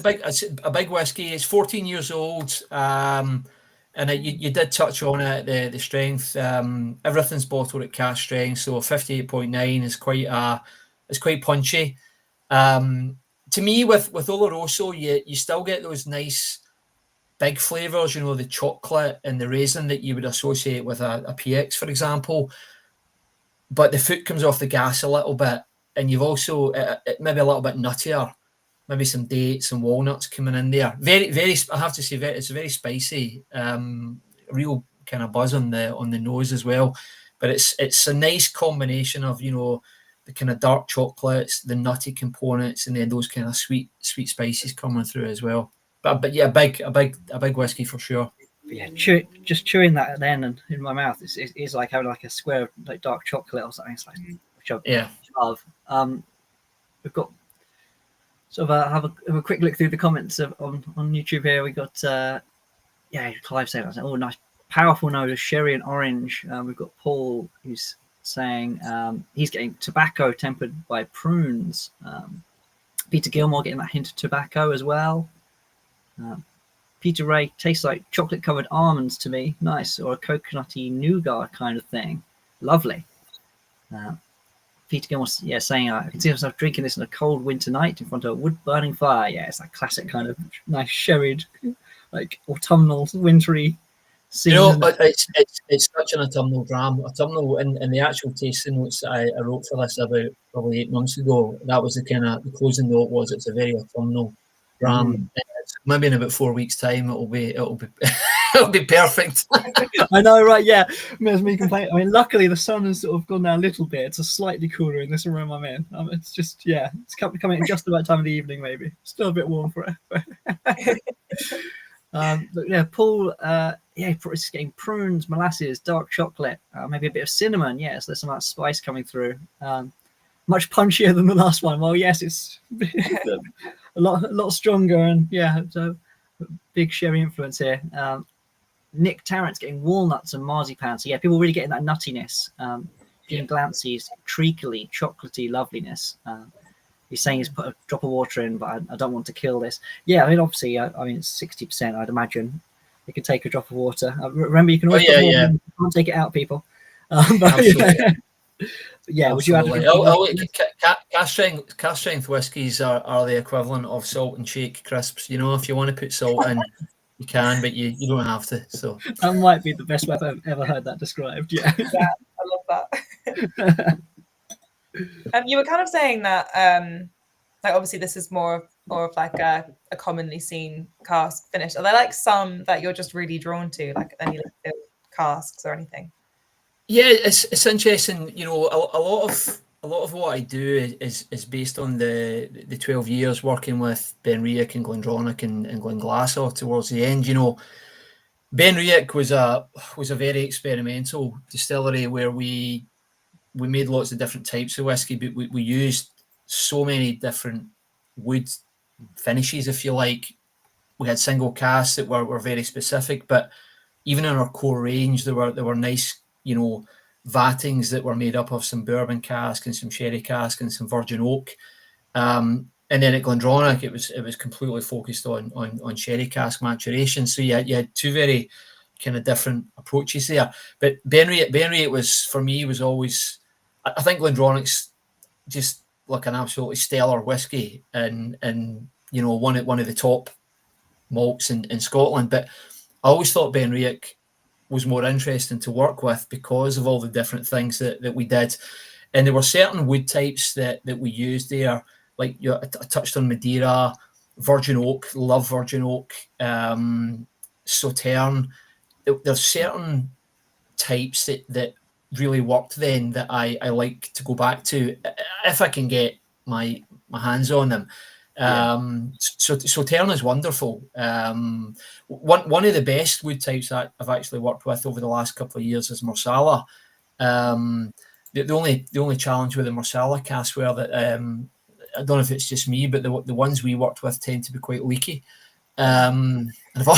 a big whiskey. It's 14 years old. And you did touch on it, the strength. Everything's bottled at cask strength, so 58.9 is quite punchy. To me, with Oloroso, you still get those nice big flavours, the chocolate and the raisin that you would associate with a PX, for example. But the foot comes off the gas a little bit, and you've also maybe a little bit nuttier, maybe some dates and walnuts coming in there. Very, very. I have to say, it's very spicy. Real kind of buzz on the nose as well. But it's a nice combination of the kind of dark chocolates, the nutty components, and then those kind of sweet spices coming through as well. But yeah, a big whiskey for sure. Yeah, just chewing that then in my mouth is like having like a square of like dark chocolate or something. It's like, which I love. We've got sort of have a quick look through the comments on YouTube here. We got Clive saying, "Oh, nice, powerful note of sherry and orange." We've got Paul who's saying he's getting tobacco tempered by prunes. Peter Gilmore getting that hint of tobacco as well. Peter Ray tastes like chocolate covered almonds to me. Nice. Or a coconutty nougat kind of thing. Lovely. Peter Gilmore saying I can see myself drinking this on a cold winter night in front of a wood burning fire. Yeah, it's that classic kind of nice sherried, like autumnal, wintry season. It's such an autumnal dram. Autumnal in the actual tasting notes that I wrote for this about probably 8 months ago. That was the closing note was it's a very autumnal dram. Maybe in about 4 weeks' time it'll be it'll be perfect. I know, right? Yeah, as me complaining. I mean, luckily the sun has sort of gone down a little bit. It's a slightly cooler in this room I'm in. It's just it's coming at just the right time of the evening. Maybe still a bit warm for it. But yeah, Paul. It's getting prunes, molasses, dark chocolate, maybe a bit of cinnamon. Yes, there's some of that spice coming through. Much punchier than the last one. Well, yes, it's a lot stronger, and so big sherry influence here. Nick Tarrant's getting walnuts and marzipan. So people really getting that nuttiness. Jim Glancy's treacly, chocolatey loveliness. He's saying he's put a drop of water in, but I don't want to kill this. Yeah, I mean, obviously, it's 60%. I'd imagine you can take a drop of water. Remember, you can always put more in, you can't take it out, people. Would you add? Cask strength whiskies are the equivalent of salt and shake crisps. If you want to put salt in, you can, but you don't have to. So that might be the best way I've ever heard that described. Yeah, I love that. You were kind of saying that, like obviously this is more of like a commonly seen cask finish. Are there like some that you're just really drawn to, like any like casks or anything? Yeah, it's interesting. A lot of what I do is based on the 12 years working with Benriach and Glendronach and Glenglassaugh towards the end. Benriach was a very experimental distillery where we made lots of different types of whiskey, but we used so many different wood finishes, if you like. We had single casks that were very specific, but even in our core range, there were nice, vatings that were made up of some bourbon cask and some sherry cask and some virgin oak. And then at Glendronach, it was completely focused on sherry cask maturation. So you had two very kind of different approaches there. But Benriach was, for me, was always, I think Glendronach's just like an absolutely stellar whiskey and one of the top malts in Scotland. But I always thought Benriach was more interesting to work with because of all the different things that we did. And there were certain wood types that we used there, like I touched on Madeira, virgin oak, love virgin oak, Sauterne. There's certain types that really worked then that I like to go back to if I can get my hands on them. So Sauterne is wonderful. One of the best wood types that I've actually worked with over the last couple of years is Marsala. The only challenge with the Marsala cask were that I don't know if it's just me, but the ones we worked with tend to be quite leaky. And I've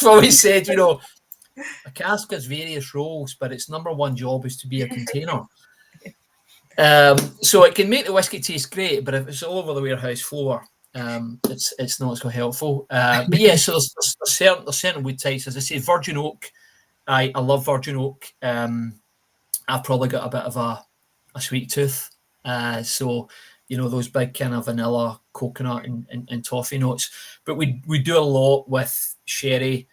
always said, a cask has various roles, but its number one job is to be a container. So it can make the whiskey taste great, but if it's all over the warehouse floor, it's not so helpful. But yeah, so there's certain wood types. As I say, virgin oak. I love virgin oak. I've probably got a bit of a sweet tooth. So those big kind of vanilla, coconut, and toffee notes. But we do a lot with sherry,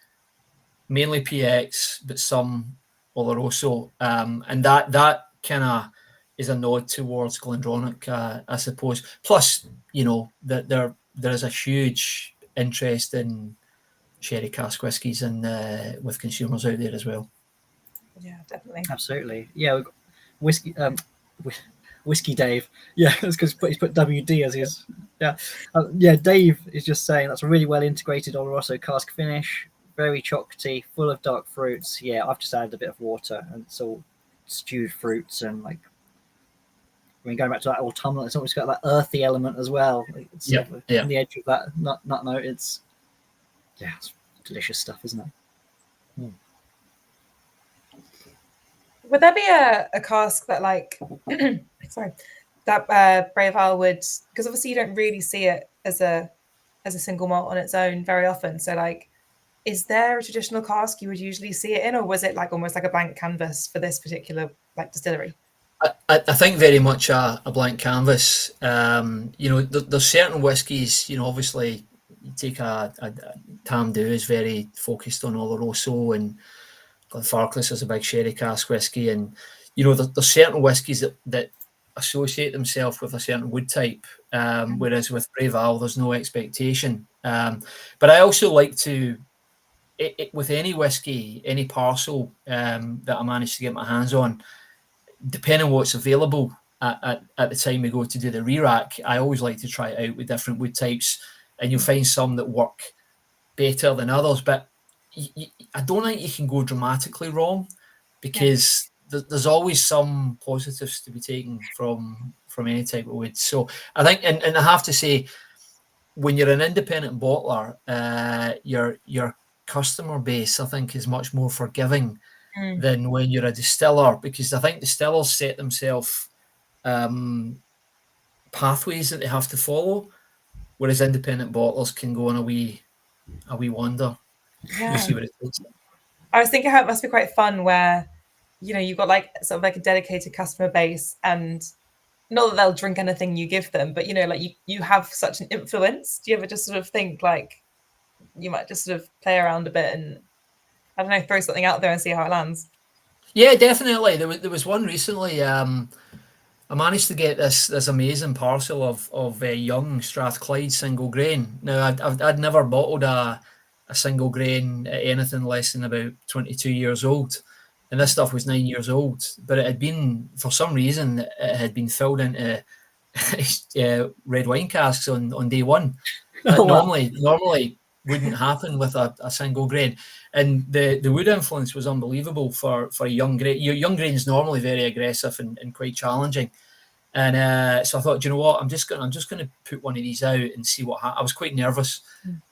mainly PX, but some Oloroso, and that kind of is a nod towards Glendronach, I suppose. Plus, that there is a huge interest in sherry cask whiskies and with consumers out there as well. Yeah, definitely. Absolutely. Yeah, we've got whiskey. Whiskey Dave. Yeah, it's because he's put WD as his. Yeah. Dave is just saying that's a really well integrated Oloroso cask finish. Very chocolatey, full of dark fruits. Yeah, I've just added a bit of water, and it's all stewed fruits and going back to that autumnal, it's almost got that earthy element as well. It's on the edge of that nut note. It's delicious stuff, isn't it? Mm. Would there be a cask that that Braeval would, because obviously you don't really see it as a single malt on its own very often. So is there a traditional cask you would usually see it in, or was it almost like a blank canvas for this particular distillery? I think very much a blank canvas. There's certain whiskies. Obviously, you take a Tam Dhu is very focused on Oloroso, and Glenfarclas is a big sherry cask whiskey, and there's certain whiskies that associate themselves with a certain wood type, whereas with Braeval there's no expectation. But I also like to, with any whiskey, any parcel that I manage to get my hands on, depending on what's available at the time we go to do the re-rack, I always like to try it out with different wood types, and you'll find some that work better than others. But I don't think you can go dramatically wrong, because there's always some positives to be taken from any type of wood. So I think, and I have to say, when you're an independent bottler, your customer base, I think, is much more forgiving than when you're a distiller, because I think distillers set themselves pathways that they have to follow, whereas independent bottlers can go on a wee wander. Yeah. See what it takes. I was thinking how it must be quite fun where you've got a dedicated customer base, and not that they'll drink anything you give them, but you have such an influence. Do you ever just sort of think you might just sort of play around a bit and, I don't know, throw something out there and see how it lands? Yeah, definitely. There was one recently. I managed to get this amazing parcel of young Strathclyde single grain. Now I'd never bottled a single grain at anything less than about 22 years old, and this stuff was 9 years old. But it had been, for some reason, it had been filled into red wine casks on day one. Normally wouldn't happen with a single grain, and the wood influence was unbelievable for a young grain. Young grain is normally very aggressive and quite challenging, and so I thought, you know what, I'm just going to put one of these out and see what happens. I was quite nervous,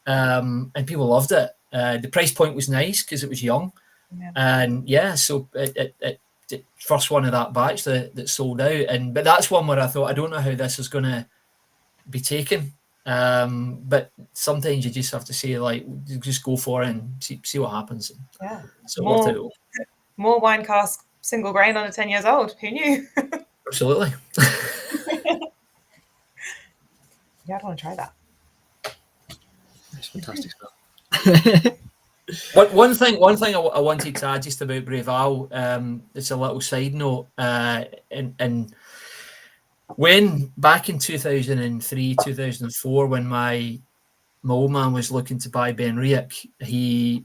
and people loved it. The price point was nice because it was young, Yeah. And yeah, so it first one of that batch that sold out, but that's one where I thought, I don't know how this is going to be taken. But sometimes you just have to say, like, just go for it and see what happens. Yeah. So More wine cask single grain on a 10 years old. Who knew? Absolutely. Yeah, I'd want to try that. That's fantastic stuff. One thing I wanted to add just about Braeval, it's a little side note, and when back in 2003, 2004, when my old man was looking to buy Benriach, he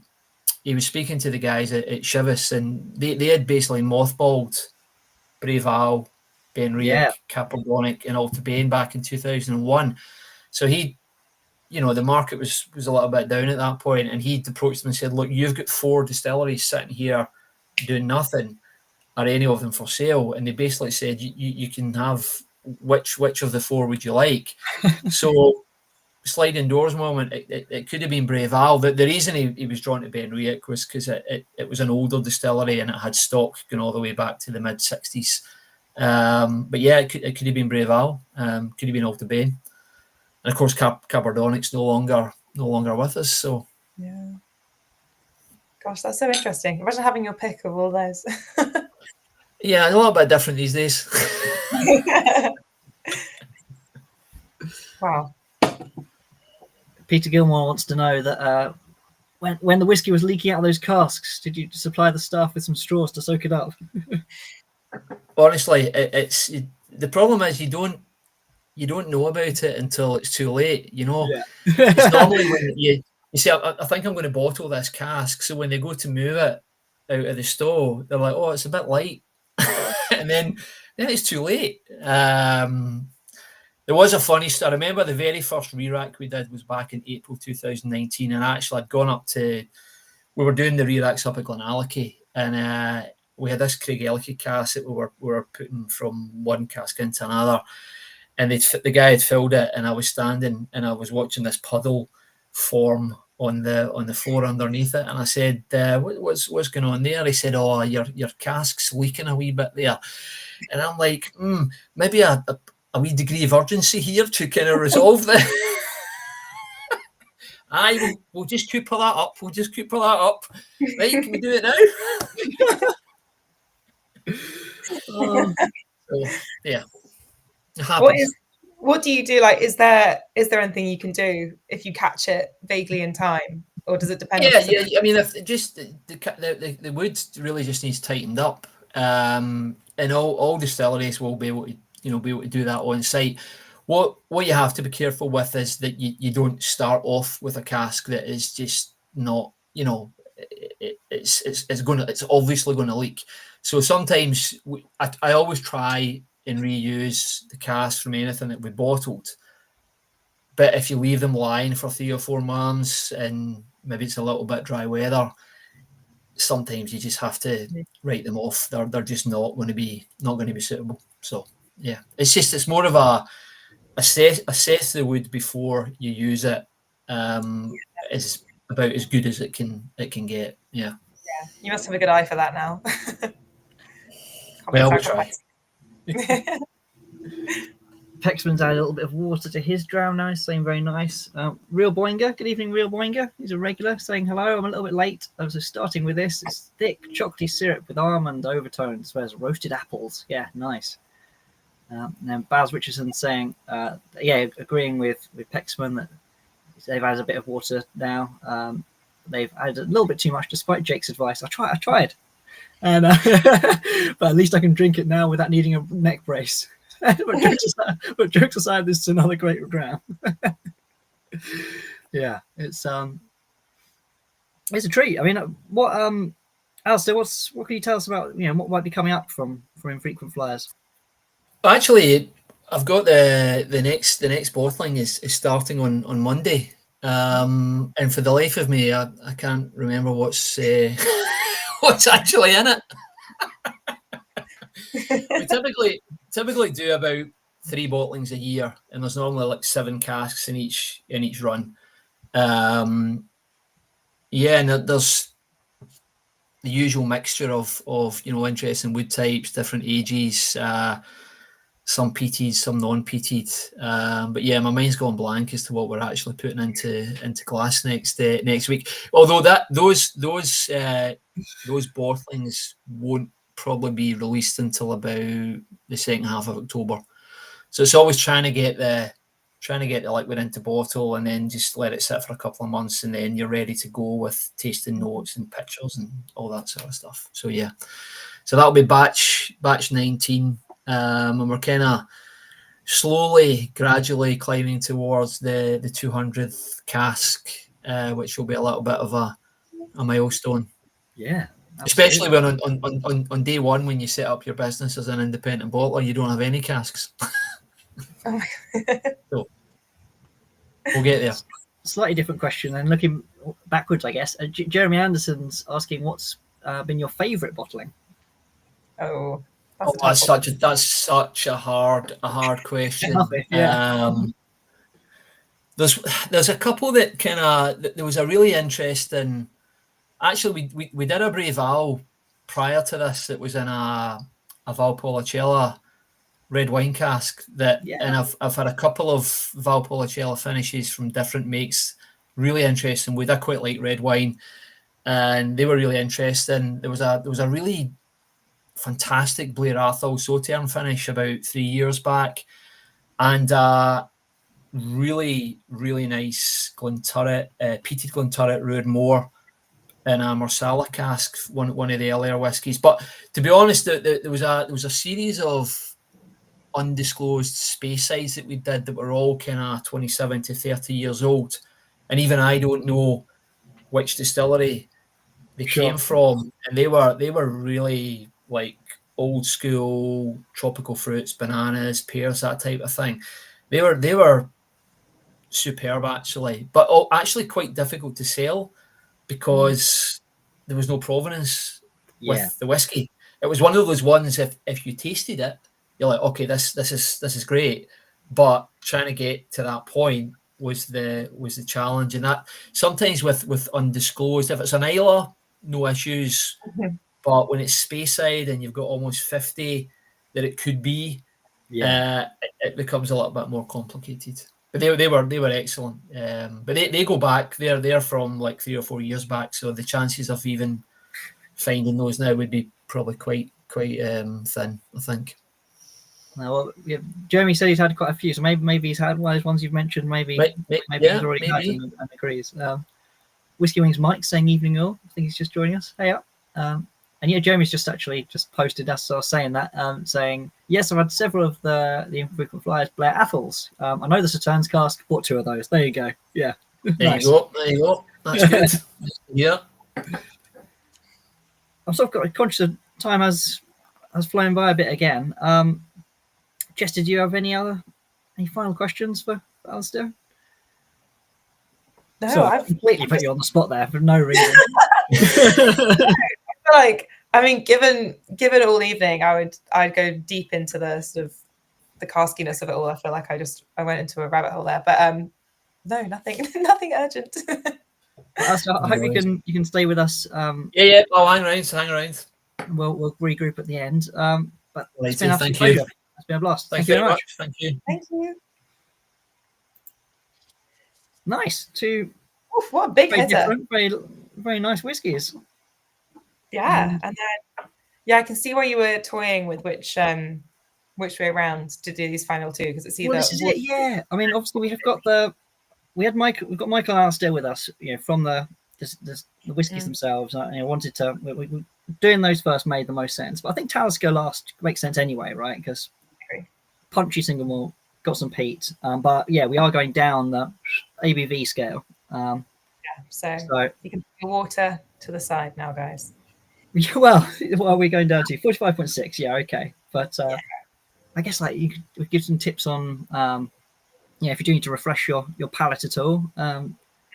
was speaking to the guys at Chivas, and they had basically mothballed Braeval, Benriach, Capardonic, and Oban back in 2001. So he, the market was a little bit down at that point, and he approached them and said, "Look, you've got 4 distilleries sitting here doing nothing. Are any of them for sale?" And they basically said, "You can have which of the 4 would you like?" So sliding doors moment, it could have been Braeval. The reason he was drawn to Benriach was because it was an older distillery and it had stock going all the way back to the mid 60s. But yeah, it could have been Braeval, could have been Oban. And of course, Caberdonic's no longer with us. So yeah, gosh, that's so interesting. Imagine having your pick of all those. Yeah, a little bit different these days. Wow. Peter Gilmore wants to know that when the whiskey was leaking out of those casks, did you supply the staff with some straws to soak it up? Honestly, the problem is you don't know about it until it's too late. It's normally when you see, I think I'm going to bottle this cask. So when they go to move it out of the store, they're like, "Oh, it's a bit light," and then it's too late. There was a funny story. I remember the very first re-rack we did was back in April 2019, and actually I'd gone up we were doing the re-racks up at Glenallachie, and we had this Craigellachie cask that we were putting from one cask into another, and the guy had filled it, and I was standing and I was watching this puddle form on the floor underneath it, and I said, "What's going on there?" He said, "Oh, your cask's leaking a wee bit there," and I'm like, maybe a wee degree of urgency here to kind of resolve this. Aye, we'll just cooper that up. Right, can we do it now? So, yeah. What do you do? Like, is there anything you can do if you catch it vaguely in time, or does it depend? Yeah. I mean, if just the wood really just needs tightened up, and all distilleries will be able to do that on site. What you have to be careful with is that you don't start off with a cask that is just not, it's obviously going to leak. So sometimes I always try and reuse the cask from anything that we bottled. But if you leave them lying for 3 or 4 months and maybe it's a little bit dry weather, sometimes you just have to write them off. They're just not going to be suitable. So yeah, it's more of a assess the wood before you use it. Is about as good as it can get. Yeah. Yeah, you must have a good eye for that now. Well, we try. Pexman's added a little bit of water to his drown now, saying very nice. Real Boinger, good evening, Real Boinger. He's a regular, saying hello. I'm a little bit late. So starting with this, it's thick chocolatey syrup with almond overtones, as well as roasted apples. Yeah, nice. And then Baz Richardson saying, agreeing with Pexman that they've added a bit of water now. They've added a little bit too much, despite Jake's advice. I tried, and but at least I can drink it now without needing a neck brace. but jokes aside, this is another great drown. Yeah, it's a treat. I mean, Alistair, what can you tell us about what might be coming up from Infrequent Flyers? Actually, I've got the next bottling is starting on Monday, and for the life of me, I can't remember what's actually in it. We typically do about 3 bottlings a year, and there's normally like 7 casks in each run. And there's usual mixture of interesting wood types, different ages, some peated, some non-peated. But yeah, my mind's gone blank as to what we're actually putting into glass next week. Although those bottlings won't probably be released until about the second half of October. So it's always trying to get the liquid into bottle and then just let it sit for a couple of months, and then you're ready to go with tasting notes and pictures and all that sort of stuff. So yeah, so that'll be batch 19. And we're kind of slowly, gradually climbing towards the 200th cask, which will be a little bit of a milestone. Yeah, especially when on day one, when you set up your business as an independent bottler, you don't have any casks. So we'll get there. Slightly different question, and looking backwards, I guess. Jeremy Anderson's asking, what's been your favourite bottling? That's such a hard question. Yeah. There's a couple that kind of, there was a really interesting. Actually, we did a Braeval prior to this. It was in a Valpolicella red wine cask and I've had a couple of Valpolicella finishes from different makes. Really interesting wood. I quite like red wine, and they were really interesting. There was a really fantastic Blair Athol Sauterne finish about 3 years back, and really nice Glenturret, peated Glenturret Rood Moor in a Marsala cask, one of the earlier whiskies. But to be honest, there was a series of undisclosed space sides that we did that were all kind of 27 to 30 years old, and even I don't know which distillery they came from, and they were really like old school tropical fruits, bananas, pears, that type of thing. They were superb actually, but actually quite difficult to sell because there was no provenance with the whiskey. It was one of those ones, if you tasted it, you're like, okay, this is great, but trying to get to that point was the challenge. And that sometimes with undisclosed, if it's an Islay, no issues, but when it's Speyside and you've got almost 50 that it could be, it becomes a little bit more complicated. But they were excellent. But they go back. They're from like 3 or 4 years back, so the chances of even finding those now would be probably quite thin, I think. Well, Jeremy said he's had quite a few, so maybe he's had one of those ones you've mentioned. Maybe he's already had them and agrees. Whiskey Wings Mike saying evening all. I think he's just joining us. Hey up. And yeah, Jeremy's just posted us, so I was saying that, saying, yes, I've had several of the Infrequent Flyers Blair Athols. I know the Sauternes cask, bought 2 of those. There you go. Yeah. There you go. That's good. Yeah. I'm sort of got conscious of time has flown by a bit again. Jess, did you have any final questions for Alistair? No, so I've completely put you on the spot there for no reason. Given all evening, I'd go deep into the sort of the caskiness of it all. I feel like I went into a rabbit hole there, but no, nothing urgent. So I hope you can stay with us. Yeah. Oh, hang around. We'll regroup at the end. But it's been thank you. Pleasure. It's been a blast. Thank you very much. Thank you. Thank you. Nice. 2 what a big hitter. Very, very nice whiskies. Yeah, and then I can see why you were toying with which way around to do these final 2, because it's either. Well, this is it. Yeah, I mean, obviously we've got Michael and Alistair with us, from the whiskies themselves. Wanted to we doing those first made the most sense, but I think Talisker last makes sense anyway, right? Because punchy single malt, got some peat, but yeah, we are going down the ABV scale. So you can put your water to the side now, guys. Well, what are we going down to? 45.6. Yeah, okay. But I guess you could give some tips on, if you do need to refresh your palate at all.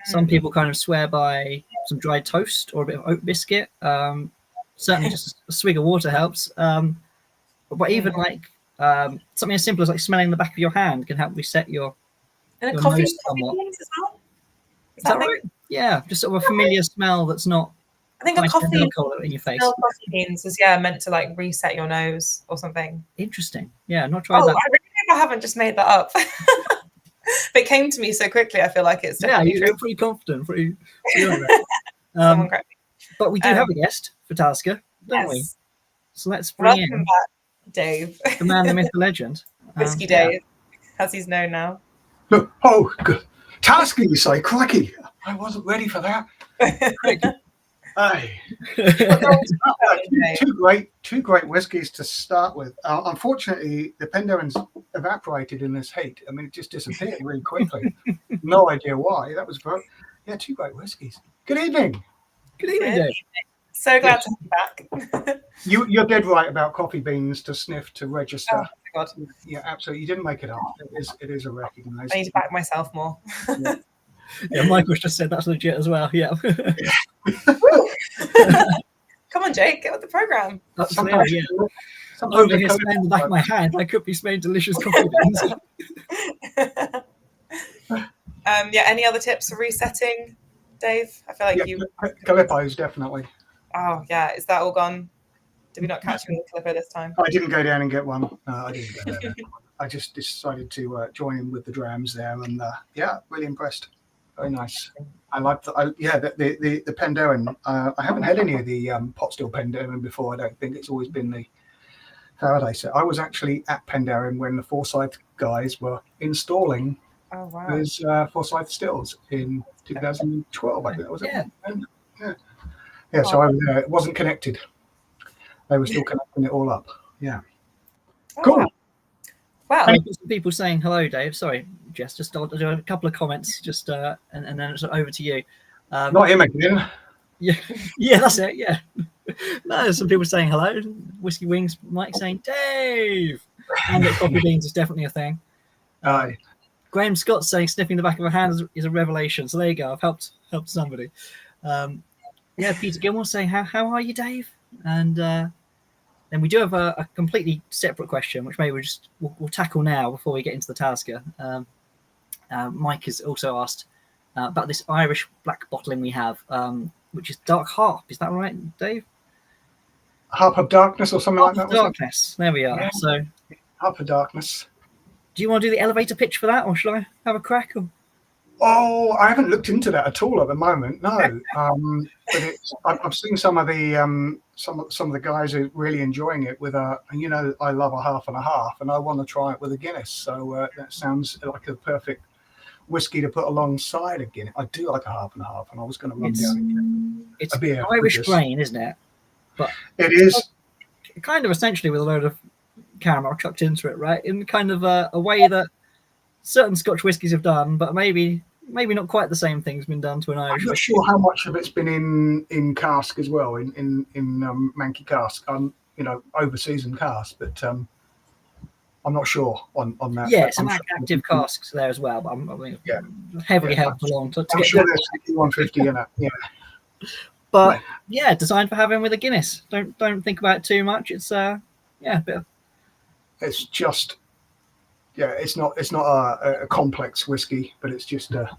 Some people kind of swear by some dried toast or a bit of oat biscuit. Certainly, just a swig of water helps. But even something as simple as smelling the back of your hand can help reset your coffee nose somewhat. as well. Is that right? Yeah, just sort of a familiar smell that's not I think a Nice coffee alcohol in your face. coffee beans is meant to like reset your nose or something. Interesting. Yeah, not tried Oh, that. I really hope I haven't just made that up. It came to me so quickly. I feel like it's definitely you're true. pretty confident. Pretty Someone correct me. But we do have a guest for Talisker, don't we? Yes. So let's bring Welcome in back, Dave. the man, the myth, the legend. Whiskey Dave, as he's known now. Look, oh, good. Talisker, you say? Crikey. I wasn't ready for that. Hey. Two great whiskies to start with. Unfortunately, the Penderyn's evaporated in this heat. I mean, it just disappeared really quickly. No idea why. That was very, two great whiskies. Good evening. Good evening, Dave. So glad to be back. You're dead right about coffee beans to sniff to register. Oh my God. Yeah, absolutely. You didn't make it up. It is a recognised. I need to back myself more. Michael's just said that's legit as well. Yeah. Come on, Jake, get with the program. Sometimes, Over here, smelling the back of my hand, I could be smelling delicious coffee beans. Any other tips for resetting, Dave? I feel like you. Galippos, definitely. Oh yeah, is that all gone? Did we not catch you in the Clipper this time? I didn't go down and get one. I didn't go down. I just decided to join in with the drams there, and really impressed. Very nice. I like the Penderyn. I haven't had any of the pot still Penderyn before. I don't think it's always been the Faraday set. I was actually at Penderyn when the Forsyth guys were installing those Forsyth stills in 2012. I think that was it. Yeah. So I was there. It wasn't connected. They were still connecting it all up. Yeah. Cool. Wow. Thank you for people saying hello, Dave. Sorry, Jess. Just I'll do a couple of comments, and then it's over to you. Not him again. Yeah, that's it. Yeah. No, some people saying hello. Whiskey Wings, Mike saying Dave, and that coffee beans is definitely a thing. Aye. Graham Scott saying sniffing the back of a hand is a revelation. So there you go. I've helped somebody. Peter Gilmore saying how are you, Dave? And then we do have a completely separate question, which maybe we'll tackle now before we get into the Talisker. Mike has also asked about this Irish black bottling we have, which is Dark Harp. Is that right, Dave? Harp of Darkness or something like that? Darkness. There we are. Yeah. So, Harp of Darkness. Do you want to do the elevator pitch for that, or should I have a crack? Or? Oh, I haven't looked into that at all at the moment. No, but I've seen some of the guys who are really enjoying it with I love a half and a half, and I want to try it with a Guinness. So that sounds like a perfect whiskey to put alongside a Guinness. I do like a half and a half, and I was going to run down and get it's a beer. Irish grain, isn't it? But it is kind of essentially with a load of caramel chucked into it, right? In kind of a way that certain Scotch whiskies have done, but maybe not quite the same thing's been done to an Irish. I'm not sure how much of it's been in cask as well, in manky cask, over seasoned cask, but I'm not sure on that. Yeah, some active casks there as well, but I'm heavily helped along to I'm get sure there's 150 in it. Yeah. But designed for having with a Guinness. Don't think about it too much. It's a bit of... It's just it's not a complex whiskey, but it's just a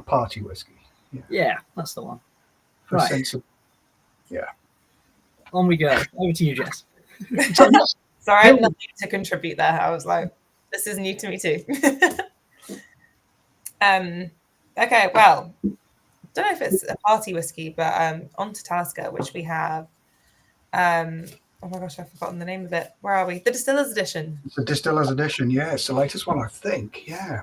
party whiskey. Yeah, that's the one. For a sense of, on we go. Over to you, Jess. Sorry, I had nothing to contribute there. I was like, this is new to me too. Okay, well, don't know if it's a party whiskey, but on to Talisker, which we have. Oh my gosh, I've forgotten the name of it. Where are we? The Distillers Edition. It's the Distillers Edition, yeah. It's the latest one, I think. Yeah.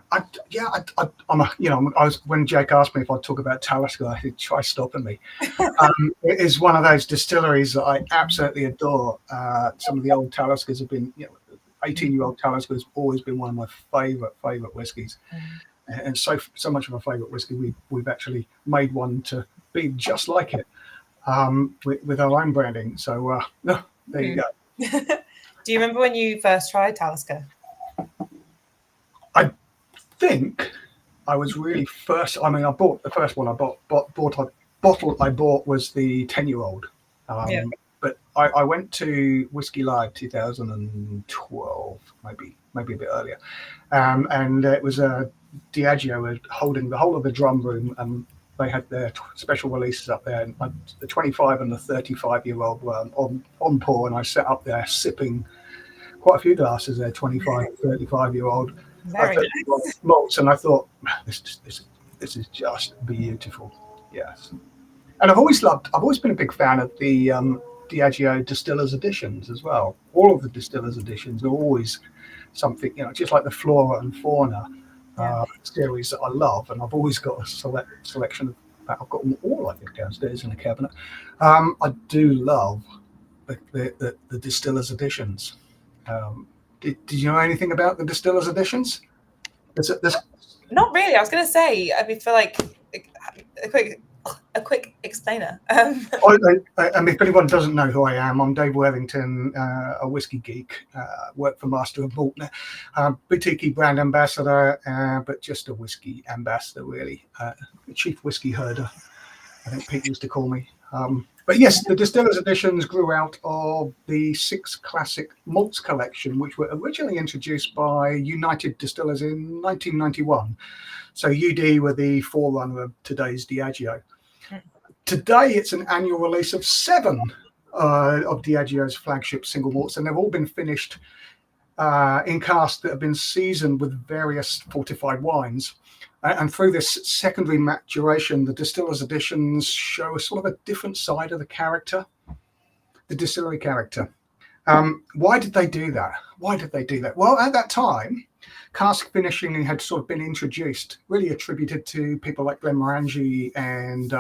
When Jake asked me if I'd talk about Talisker, I said, try stopping me. It is one of those distilleries that I absolutely adore. Some of the old Taliskers have been, 18-year-old Talisker has always been one of my favorite whiskies. And so much of a favorite whiskey, we've actually made one to be just like it with our own branding. So, there you go. Do you remember when you first tried Talisker? I think I was really first. I mean, I bought the first one. Bottle I bought was the 10-year-old. But I went to Whiskey Live 2012, maybe a bit earlier, and it was Diageo holding the whole of the drum room, and they had their special releases up there, and the 25 and the 35-year-old were on pour, and I sat up there sipping quite a few glasses there, 25, 35-year-old Very nice. malts, and I thought, this is just beautiful. Yes, and I've always been a big fan of the Diageo Distillers Editions as well. All of the Distillers Editions are always something, just like the Flora and Fauna series that I love, and I've always got a selection of that. I've got them all, I think, downstairs in the cabinet. I do love the Distillers Editions. Did you know anything about the Distillers Editions? Not really. I was going to say, I mean, for like a quick explainer. And if anyone doesn't know who I am, I'm Dave Worthington, a whiskey geek. Work for Master of Malt, boutique brand ambassador, but just a whiskey ambassador, really. Chief whiskey herder, I think Pete used to call me. But yes, the Distillers Editions grew out of the 6 classic malts collection, which were originally introduced by United Distillers in 1991. So UD were the forerunner of today's Diageo. Today, it's an annual release of 7 of Diageo's flagship single malts, and they've all been finished in casks that have been seasoned with various fortified wines. And through this secondary maturation, the Distillers Editions show a sort of a different side of the character, the distillery character. Why did they do that? Well, at that time, cask finishing had sort of been introduced, really attributed to people like Glenmorangie and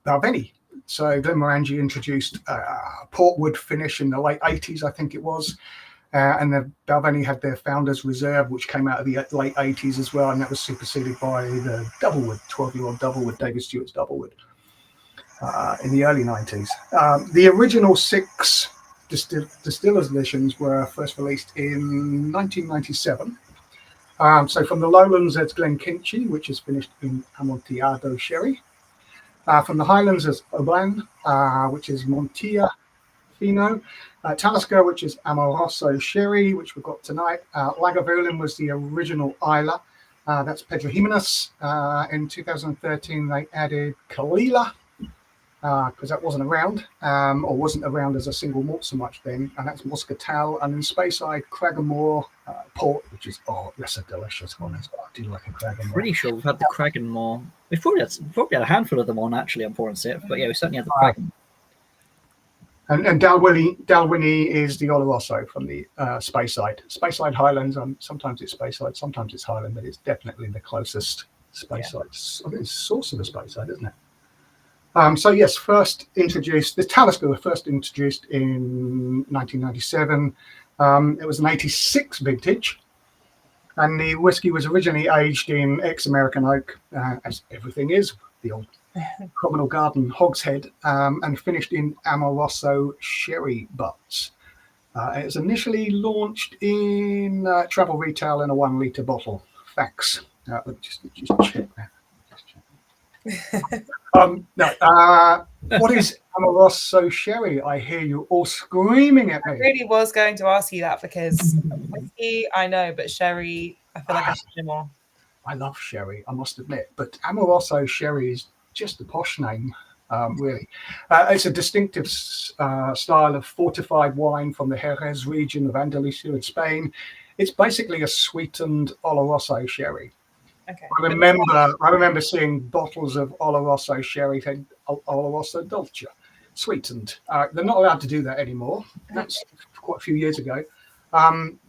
Balvenie. So Glenmorangie introduced portwood finish in the late 80s, I think it was. And the Balvenie had their Founders Reserve, which came out of the late 80s as well, and that was superseded by the Doublewood, 12-year-old Doublewood, David Stewart's Doublewood, in the early 90s. The original 6 Distillers Editions were first released in 1997. So from the Lowlands, there's Glenkinchie, which is finished in Amontillado sherry. From the Highlands, there's Oban, which is Montilla Fino. Talisker, which is Amoroso sherry, which we've got tonight. Lagavulin was the original Isla. That's Pedro Jimenez. In 2013, they added Kalila, because that wasn't around, or wasn't around as a single malt so much then, and that's Moscatel. And in Speyside, Cragganmore port, which is, that's a delicious one as well. I do like a Cragganmore. Pretty sure we've had the Cragganmore. We've probably had a handful of them on, actually, on Pour and Sip, but yeah, we certainly had the Cragganmore. And Dalwhinnie is the Oloroso from the Speyside. Speyside Highlands, sometimes it's Speyside, sometimes it's Highland, but it's definitely the closest Speyside. I think it's source of the Speyside, isn't it? So yes, the Talisker was first introduced in 1997. It was an 86 vintage, and the whiskey was originally aged in ex-American oak, as everything is, the old Communal Garden hogshead, and finished in Amoroso sherry butts. It was initially launched in travel retail in a 1 litre bottle. Facts. Just check that. What is Amoroso sherry? I hear you all screaming at me. I really was going to ask you that, because whiskey I know, but sherry, I feel like I should know more. I love sherry, I must admit, but Amoroso sherry is just a posh name, really. It's a distinctive style of fortified wine from the Jerez region of Andalusia in Spain. It's basically a sweetened Oloroso sherry. Okay. I remember seeing bottles of Oloroso sherry, Oloroso Dolce, sweetened. They're not allowed to do that anymore. That's quite a few years ago.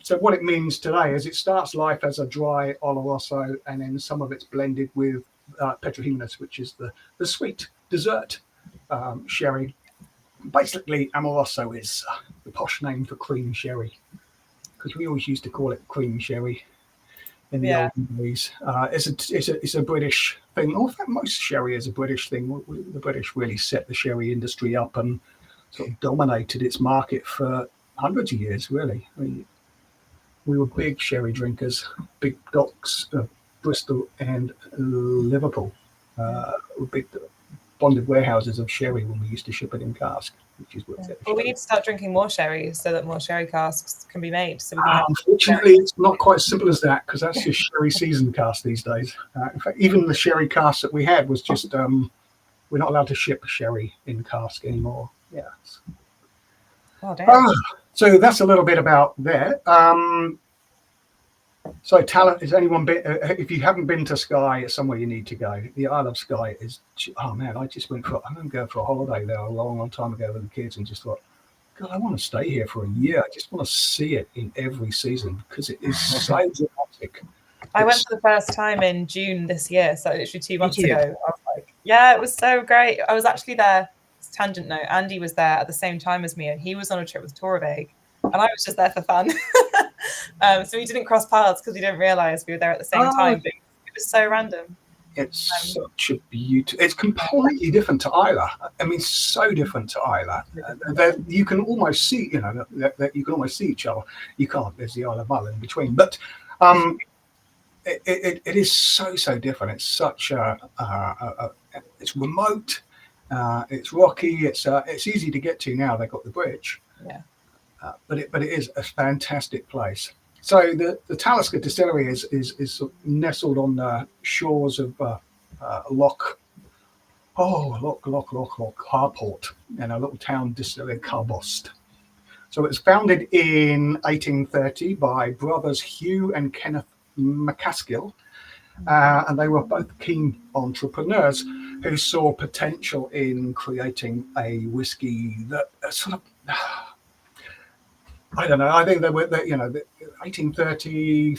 So what it means today is it starts life as a dry Oloroso, and then some of it's blended with Pedro Jimenez, which is the sweet dessert sherry. Basically, Amoroso is the posh name for cream sherry, because we always used to call it cream sherry in the olden days. It's a British thing. In fact, most sherry is a British thing. The British really set the sherry industry up and sort of dominated its market for hundreds of years, really. I mean, we were big sherry drinkers, big docks, Bristol and Liverpool. Big bonded warehouses of sherry when we used to ship it in cask, which is worth it. Well, we need to start drinking more sherry so that more sherry casks can be made. So we can have unfortunately, it's not quite as simple as that, because that's just sherry seasoned cask these days. In fact, even the sherry cask that we had was just we're not allowed to ship sherry in cask anymore. Yeah. Oh, damn. So that's a little bit about that. So, is anyone been? If you haven't been to Skye, it's somewhere you need to go. The Isle of Skye is. Oh man, I'm going to go for a holiday there a long, long time ago with the kids, and just thought, God, I want to stay here for a year. I just want to see it in every season because it is so dramatic. I went for the first time in June this year, so literally 2 months ago. I was like, yeah, it was so great. I was actually there. Tangent note, Andy was there at the same time as me, and he was on a trip with Torabeg, and I was just there for fun. So we didn't cross paths because we didn't realize we were there at the same time. But it was so random. It's such a beautiful. It's completely different to Isla. I mean, so different to Isla. You can almost see, that you can almost see each other. You can't. There's the Isle of Mull in between, but it is so different. It's such it's remote. It's rocky. It's easy to get to now. They've got the bridge. Yeah. But it is a fantastic place. So the Talisker Distillery is sort of nestled on the shores of Loch Harport, in a little town distillery, Carbost. So it was founded in 1830 by brothers Hugh and Kenneth McCaskill, and they were both keen entrepreneurs who saw potential in creating a whiskey that sort of, I don't know. I think the 1830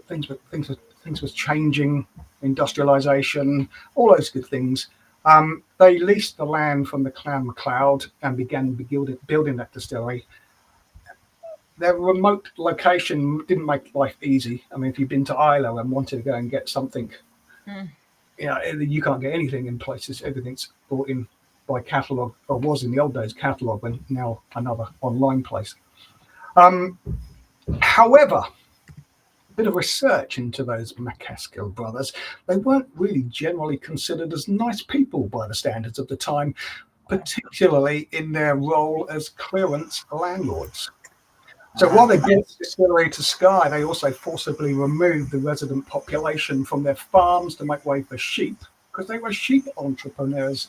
things was changing, industrialization, all those good things. They leased the land from the Clan MacLeod and began building that distillery. Their remote location didn't make life easy. I mean, if you've been to Isla and wanted to go and get something, you can't get anything in places. Everything's brought in by catalogue, or was in the old days catalogue, and now another online place. However, a bit of research into those McCaskill brothers, they weren't really generally considered as nice people by the standards of the time, particularly in their role as clearance landlords. So while they built the distillery to Skye, they also forcibly removed the resident population from their farms to make way for sheep, because they were sheep entrepreneurs.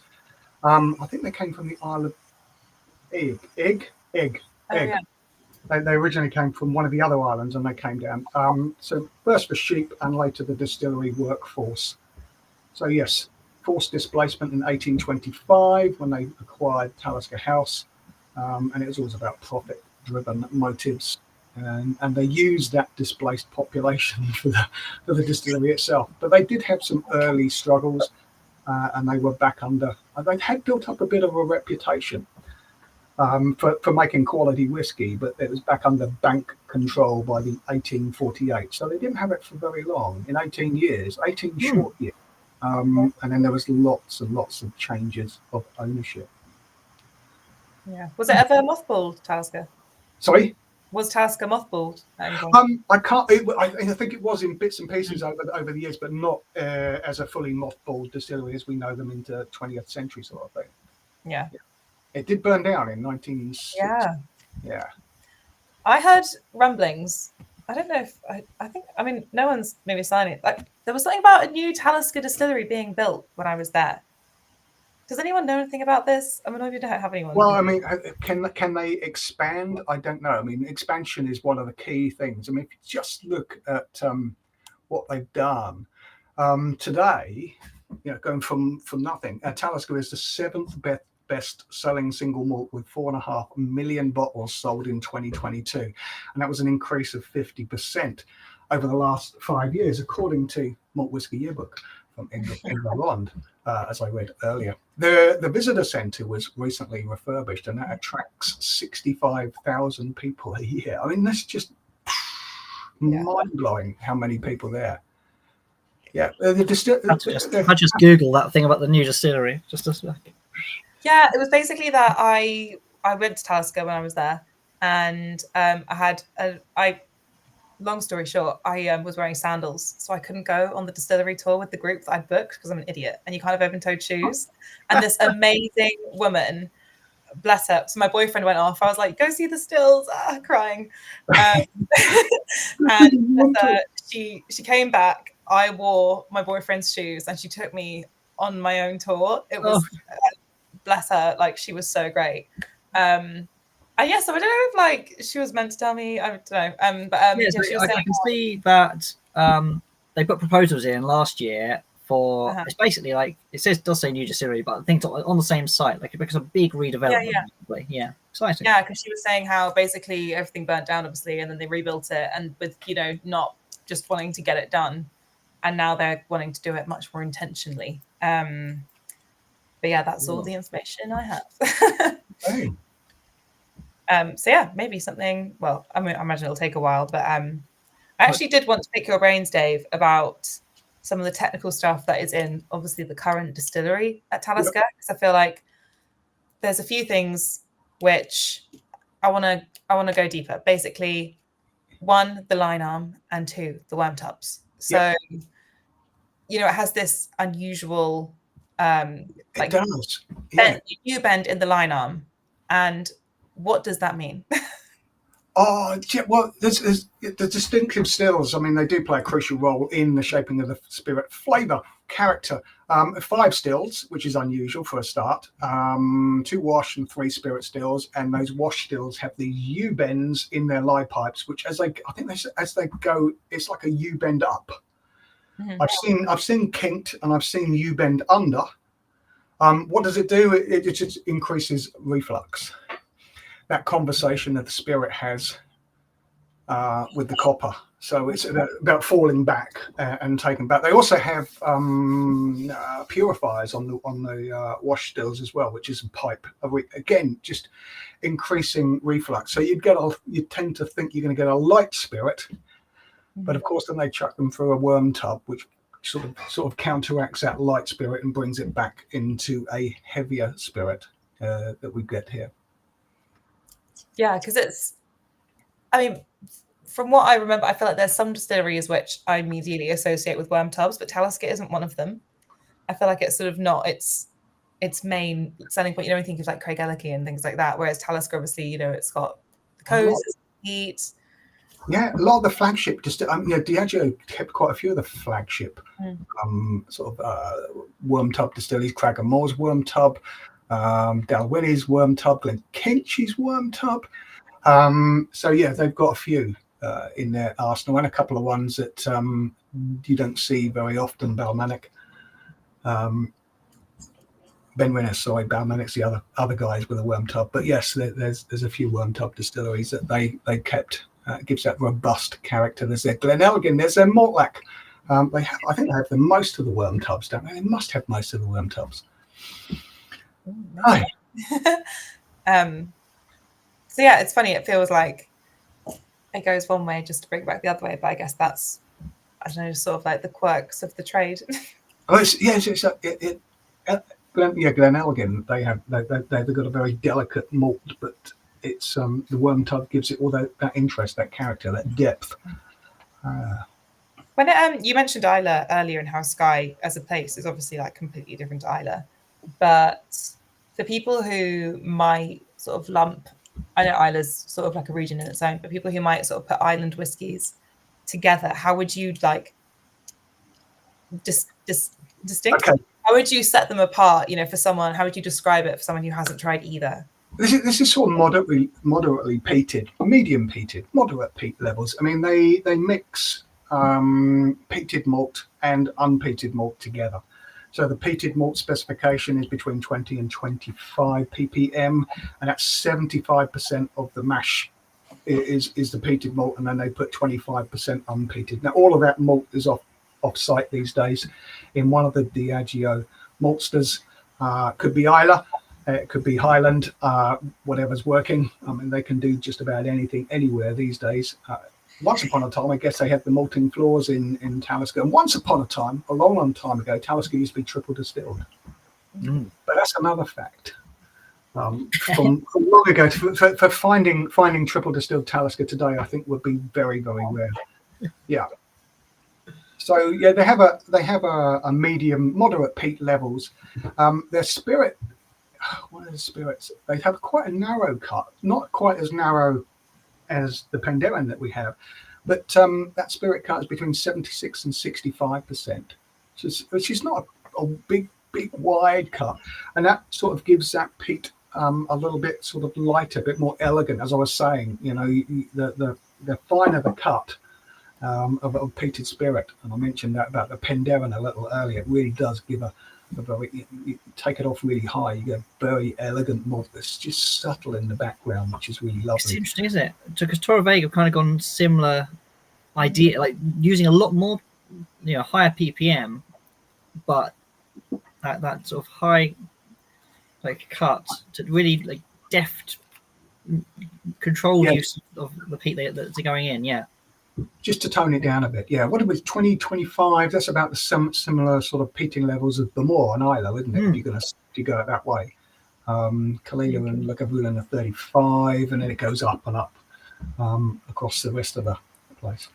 I think they came from the Isle of Egg. Yeah. They originally came from one of the other islands, and they came down. So first for sheep, and later the distillery workforce. So yes, forced displacement in 1825 when they acquired Talisker House, and it was always about profit-driven motives, and they used that displaced population for the distillery itself. But they did have some early struggles, and they were back under. They had built up a bit of a reputation for making quality whiskey, but it was back under bank control by the 1848. So they didn't have it for very long, in 18 short years. And then there was lots and lots of changes of ownership. Yeah. Was it ever mothballed, Talisker? Sorry? Was Talisker mothballed? I can't. I think it was in bits and pieces over the years, but not as a fully mothballed distillery as we know them into 20th century sort of thing. Yeah. It did burn down in 1960. Yeah. I heard rumblings. I don't know if I mean, no one's maybe signing it. Like, there was something about a new Talisker distillery being built when I was there. Does anyone know anything about this? I mean, I don't have anyone. Well, I mean, can they expand? I don't know. I mean, expansion is one of the key things. I mean, if you just look at what they've done today, going from nothing. Talisker is the 7th best-selling single malt with 4.5 million bottles sold in 2022, and that was an increase of 50% over the last 5 years, according to Malt Whisky Yearbook from England, as I read earlier. The visitor centre was recently refurbished, and that attracts 65,000 people a year. I mean, that's just mind-blowing how many people there. Yeah, I just Google that thing about the new distillery. Just a sec. Yeah, it was basically that I went to Talisker when I was there, and I long story short, I was wearing sandals, so I couldn't go on the distillery tour with the group that I'd booked because I'm an idiot. And you can't have open-toed shoes. And this amazing woman, bless her. So my boyfriend went off. I was like, "Go see the stills," crying. And she came back. I wore my boyfriend's shoes, and she took me on my own tour. It was bless her, like she was so great. And yeah, so I don't know if like she was meant to tell me. I don't know. Yes, she was I saying, can see that they put proposals in last year for it's basically like it does say new distillery, but I think on the same site, like because a big redevelopment. Yeah, exciting. Yeah, because she was saying how basically everything burnt down, obviously, and then they rebuilt it, and with not just wanting to get it done, and now they're wanting to do it much more intentionally. But yeah, that's all the information I have. So yeah, maybe something. Well, I mean, I imagine it'll take a while, but I actually did want to pick your brains, Dave, about some of the technical stuff that is in obviously the current distillery at Talisker, because I feel like there's a few things which I want to go deeper. Basically, 1, the line arm, and 2, the worm tubs. So it has this unusual it does. bend in the line arm, and what does that mean? Well, there's the distinctive stills. I mean, they do play a crucial role in the shaping of the spirit flavour, character. 5 stills, which is unusual for a start. 2 wash and 3 spirit stills, and those wash stills have the U bends in their lie pipes, which as they go, it's like a U bend up. Mm-hmm. I've seen kinked and I've seen U bend under. What does it do? It just increases reflux. That conversation that the spirit has with the copper. So it's about falling back and taking back. They also have purifiers on the wash stills as well, which is a pipe. Again, just increasing reflux. So you tend to think you're going to get a light spirit, but of course then they chuck them through a worm tub, which sort of counteracts that light spirit and brings it back into a heavier spirit that we get here. Yeah, because from what I remember, I feel like there's some distilleries which I immediately associate with worm tubs, but Talisker isn't one of them. I feel like it's sort of not its main selling point. You think of like Craig Ellicky and things like that, whereas Talisker, obviously, it's got the coast, heat. Yeah, a lot of the flagship Diageo kept quite a few of the flagship worm tub distilleries. Craig Moore's worm tub, Dalwhinnie's worm tub, Glenkinchie's worm tub. So yeah, they've got a few in their arsenal, and a couple of ones that you don't see very often. Balmanic, Balmanic's the other guys with a worm tub. But yes, there's a few worm tub distilleries that they kept. Gives that robust character. There's their Glenelgin, there's their Mortlach. I think they have the most of the worm tubs, don't they? They must have most of the worm tubs. Hi. So yeah, it's funny. It feels like it goes one way just to bring it back the other way, but I guess that's, I don't know, sort of like the quirks of the trade. Glenelgin. They've got a very delicate malt, but it's the worm tub gives it all that interest, that character, that depth. When you mentioned Islay earlier, and how Skye as a place is obviously like completely different to Islay, but for people who might sort of lump, I know Islay's sort of like a region in its own, but people who might sort of put island whiskies together, how would you like distinct? Okay. How would you set them apart? For someone, how would you describe it for someone who hasn't tried either? This is sort of moderately peated, medium peated, moderate peat levels. I mean, they mix peated malt and unpeated malt together. So the peated malt specification is between 20 and 25 ppm, and that's 75% of the mash is the peated malt, and then they put 25% unpeated. Now, all of that malt is off-site these days in one of the Diageo maltsters. Could be Islay. It could be Highland, whatever's working. I mean, they can do just about anything, anywhere these days. Once upon a time, I guess they had the malting floors in Talisker. And once upon a time, a long time ago, Talisker used to be triple distilled. But that's another fact. from long ago. For finding triple distilled Talisker today, I think would be very, very rare. Yeah. So yeah, they have a medium, moderate peat levels. Their spirit, one of the spirits, they have quite a narrow cut, not quite as narrow as the Penderyn that we have, but that spirit cut is between 76 and 65%, which is not a big wide cut, and that sort of gives that peat a little bit sort of lighter, a bit more elegant. As I was saying, the finer the cut of a peated spirit, and I mentioned that about the Penderyn a little earlier, it really does give a very, you take it off really high, you get a very elegant malt that's just subtle in the background, which is really lovely. It's interesting, isn't it? Because Torre Vega have kind of gone similar idea, like using a lot more, higher ppm, but that sort of high cut to really deft control use of the peat that's going in. Yeah, just to tone it down a bit. Yeah, what it was 2025. That's about the similar sort of peating levels of Bamor and Isla, isn't it? If you go that way. Kalila and Lagavulin are 35, and then it goes up and up across the rest of the place.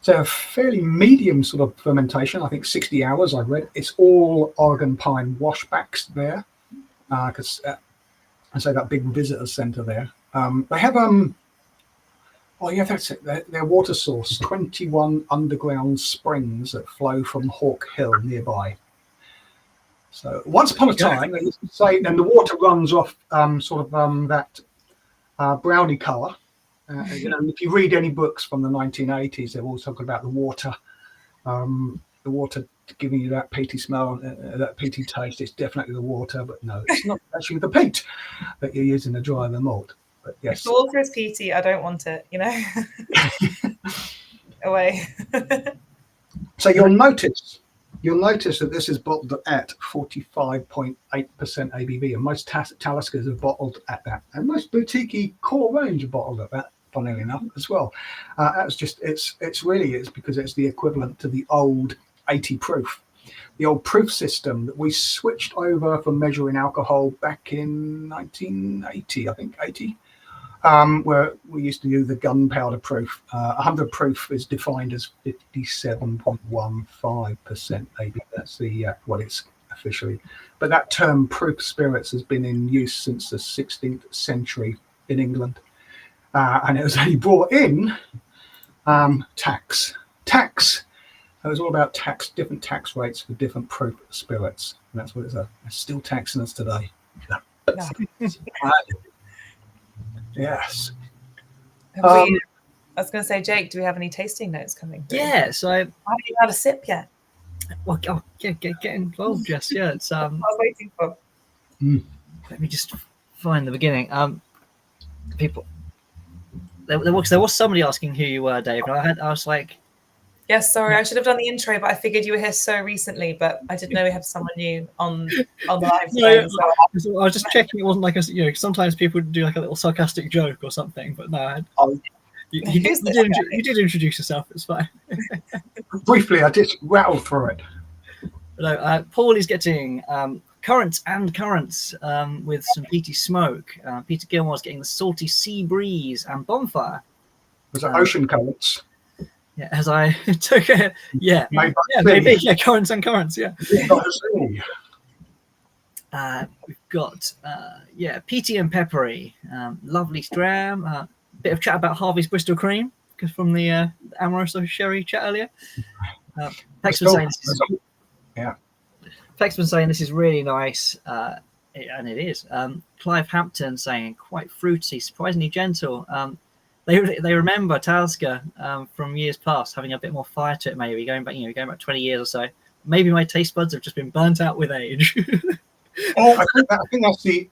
So a fairly medium sort of fermentation, I think 60 hours I read. It's all Oregon pine washbacks there, because I say that big visitor centre there. They have that's it. Their water source, 21 underground springs that flow from Hawk Hill nearby. So once upon a time, they used to say, and the water runs off that brownie colour. If you read any books from the 1980s, they're all talking about the water giving you that peaty smell, that peaty taste. It's definitely the water, but no, it's not actually the peat that you're using to dry the malt. But yes, if the water is peaty, I don't want it. Away. So you'll notice that this is bottled at 45.8% ABV, and most Taliskers are bottled at that, and most boutique core range are bottled at that. Funnily enough, as well, it's because it's the equivalent to the old 80 proof, the old proof system that we switched over for measuring alcohol back in 1980, I think 80, where we used to do the gunpowder proof. 100 proof is defined as 57.15% ABV. That's what it's officially. But that term proof spirits has been in use since the 16th century in England. And it was only brought in tax. It was all about tax, different tax rates for different proof spirits, and that's what it's a. It's still taxing us today. Yes. I was going to say, Jake, do we have any tasting notes coming through? Yeah. So I haven't even had a sip yet. Well, get involved, Jess. Yeah, it's I was waiting for. Let me just find the beginning. People. There was somebody asking who you were, Dave, and I was like, yes, sorry, I should have done the intro, but I figured you were here so recently, but I didn't know we have someone new on the live. No, so I was just checking it wasn't like sometimes people do like a little sarcastic joke or something, but no. You did introduce yourself. It's fine. Briefly, I just rattled through it. No, Paul is getting currants with some peaty smoke. Peter Gilmore's getting the salty sea breeze and bonfire. Was it ocean currents? Yeah, as I took it. Yeah, maybe. Yeah, currants and currants. Yeah. We've got peaty and peppery. Lovely dram. Bit of chat about Harvey's Bristol cream because from the Amoroso sherry chat earlier. Thanks for saying this. Thanks for saying this is really nice, and it is. Clive Hampton saying quite fruity, surprisingly gentle. They remember Talisker from years past having a bit more fire to it, maybe going back 20 years or so. Maybe my taste buds have just been burnt out with age. I think that's the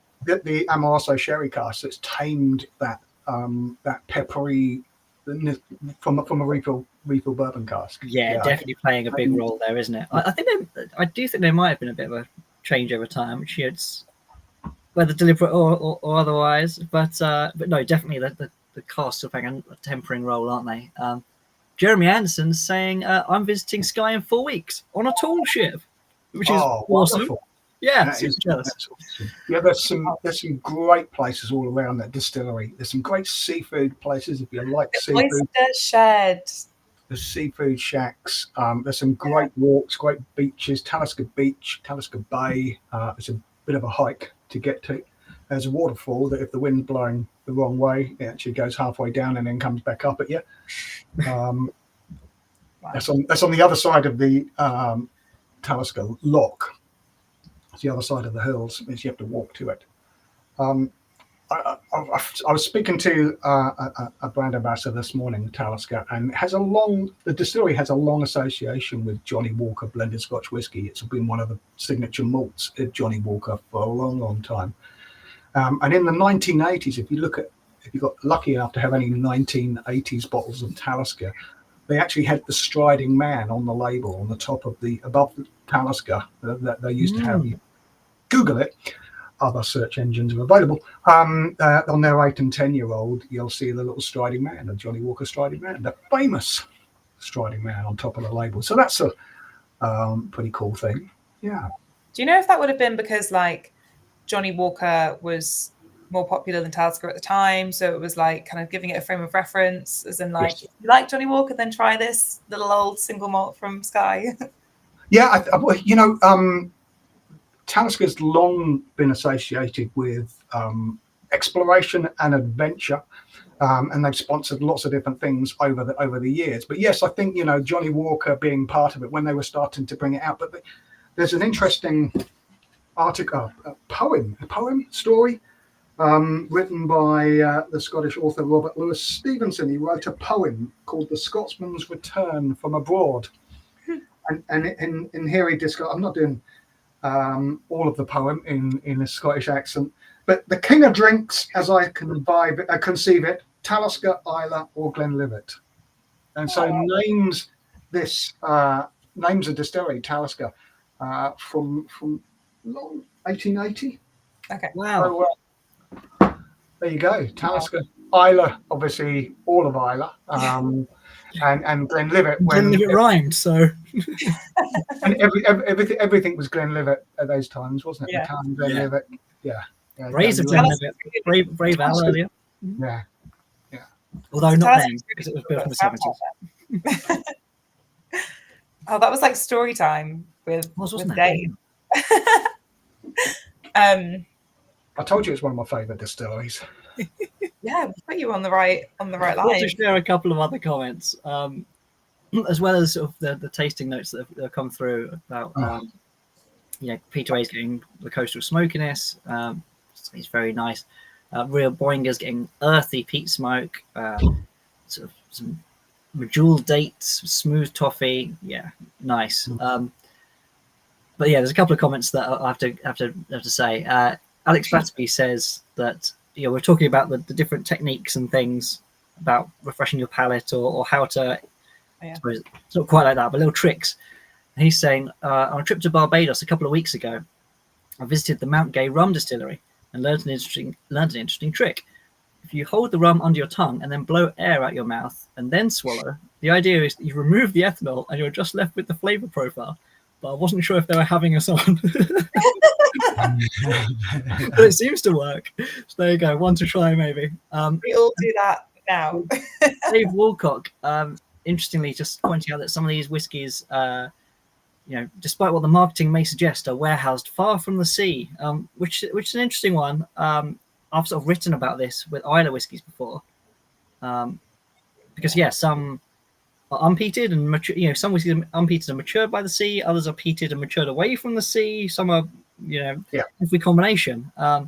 Amoroso sherry cask that's tamed that peppery from a refill bourbon cask. Yeah, definitely playing a big role there, isn't it? I do think there might have been a bit of a change over time, which it's whether deliberate or otherwise. But no, definitely the casks are playing a tempering role, aren't they? Jeremy Anderson's saying, "I'm visiting Skye in 4 weeks on a tall ship," which is awesome. Wonderful. Yeah, That super is- jealous. that's awesome. Yeah, there's some great places all around that distillery. There's some great seafood places if you like The seafood. oyster shed. There's seafood shacks. There's some great walks, great beaches. Talisker Beach, Talisker Bay. It's a bit of a hike to get to. There's a waterfall that if the wind's blowing the wrong way, it actually goes halfway down and then comes back up at you. That's on the other side of the Talisker Lock. It's the other side of the hills. Means you have to walk to it. I was speaking to a brand ambassador this morning, Talisker, and the distillery has a long association with Johnny Walker blended Scotch whisky. It's been one of the signature malts at Johnny Walker for a long, long time. And in the 1980s, if you got lucky enough to have any 1980s bottles of Talisker, they actually had the striding man on the label on the top of above the Talisker that they used to have. You Google it. Other search engines are available. On their 8 and 10-year-old, you'll see the little striding man, the Johnny Walker striding man, the famous striding man on top of the label. So that's a pretty cool thing. Yeah. Do you know if that would have been because like Johnny Walker was more popular than Talisker at the time, so it was like kind of giving it a frame of reference, as in like, Yes. if you like Johnny Walker, then try this little old single malt from Skye. Yeah, Talisker's long been associated with exploration and adventure, and they've sponsored lots of different things over the years. But yes, I think Johnny Walker being part of it when they were starting to bring it out. But there's an interesting article, a poem story written by the Scottish author Robert Louis Stevenson. He wrote a poem called "The Scotsman's Return from Abroad," and here he describes. I'm not doing all of the poem in a Scottish accent, but the king of drinks, as I conceive it, Talisker, Islay, or Glenlivet, and so names a distillery, Talisker, from long 1880. Okay. Wow. So there you go, Talisker, Islay, obviously all of Islay, and Glenlivet. Glenlivet rhymed, so And everything was Glenlivet at those times, wasn't it? Yeah. McCann, Glenlivet, yeah. Brae's of Glenlivet, Braeval earlier. Yeah. Although not Talisker then, because it was built in the 70s. Oh, that was like story time with Wasn't it? Dave. I told you it's one of my favourite distilleries. Yeah, we put you on the right I want to line. share a couple of other comments, as well as sort of the tasting notes that have come through about, Peter A's getting the coastal smokiness. It's very nice. Real Boinger's getting earthy peat smoke, sort of some medjool dates, smooth toffee. Yeah, nice. But yeah, there's a couple of comments that I have to say. Alex Batterby says that we're talking about the different techniques and things about refreshing your palate or how to. I suppose it's not quite like that, but little tricks. And he's saying on a trip to Barbados a couple of weeks ago, I visited the Mount Gay rum distillery and learned an interesting trick. If you hold the rum under your tongue and then blow air out your mouth and then swallow, the idea is that you remove the ethanol and you're just left with the flavour profile. But I wasn't sure if they were having us on. But it seems to work. So there you go. One to try, maybe. We all do that now. Dave Walcock, interestingly, just pointing out that some of these whiskies, despite what the marketing may suggest, are warehoused far from the sea, which is an interesting one. I've sort of written about this with Islay whiskies before, because some are unpeated and mature. Some whiskies are unpeated and matured by the sea. Others are peated and matured away from the sea. Some are, every combination. But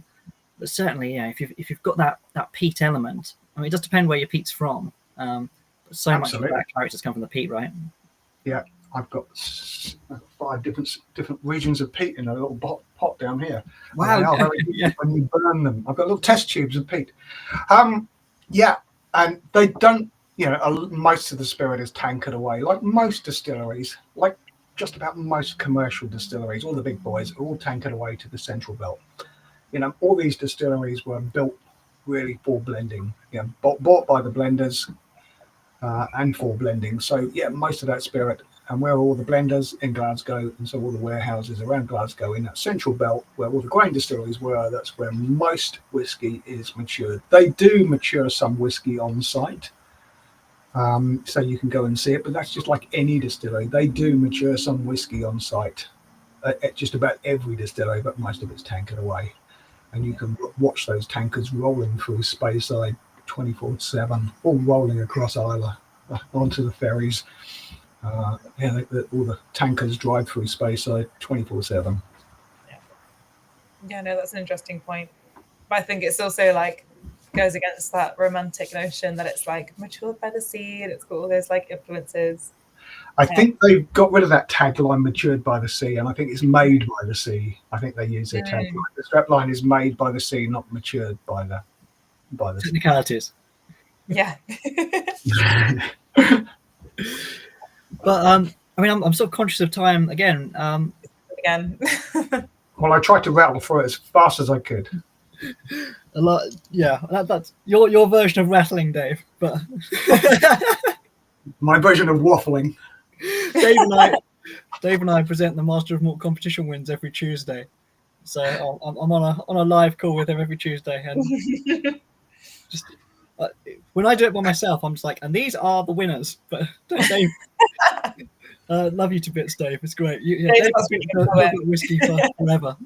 certainly, if you've got that peat element, I mean, it does depend where your peat's from. But so Absolutely. much of that characters come from the peat, right? Yeah, I've got 5 different regions of peat in a little pot down here. Wow. They are very good when you burn them. I've got little test tubes of peat. And they don't. Most of the spirit is tankered away, like most distilleries, like just about most commercial distilleries. All the big boys are all tankered away to the central belt. All these distilleries were built really for blending. Bought by the blenders, and for blending. So yeah, most of that spirit, and where all the blenders in Glasgow, and so all the warehouses around Glasgow in that central belt where all the grain distilleries were, that's where most whiskey is matured. They do mature some whiskey on site, so you can go and see it, but that's just like any distillery. They do mature some whiskey on site at just about every distillery, but most of it's tankered away. And you can watch those tankers rolling through Speyside 24/7, all rolling across Islay onto the ferries. All the tankers drive through Speyside 24/7. Yeah, no, that's an interesting point. But I think it's also like goes against that romantic notion that it's like matured by the sea and it's got all those like influences. I think they've got rid of that tagline, matured by the sea, and I think it's made by the sea. I think they use their tagline. The strapline is made by the sea, not matured by the technicalities. Yeah. But I mean, I'm sort of conscious of time again. Again. Well, I tried to rattle through it as fast as I could. A lot, yeah. That's your version of rattling, Dave. But my version of waffling. Dave and I present the Master of Malt competition wins every Tuesday. So I'm on a live call with him every Tuesday, and just when I do it by myself, I'm just like, and these are the winners. But Dave, love you to bits, Dave. It's great. Dave's got whiskey for forever.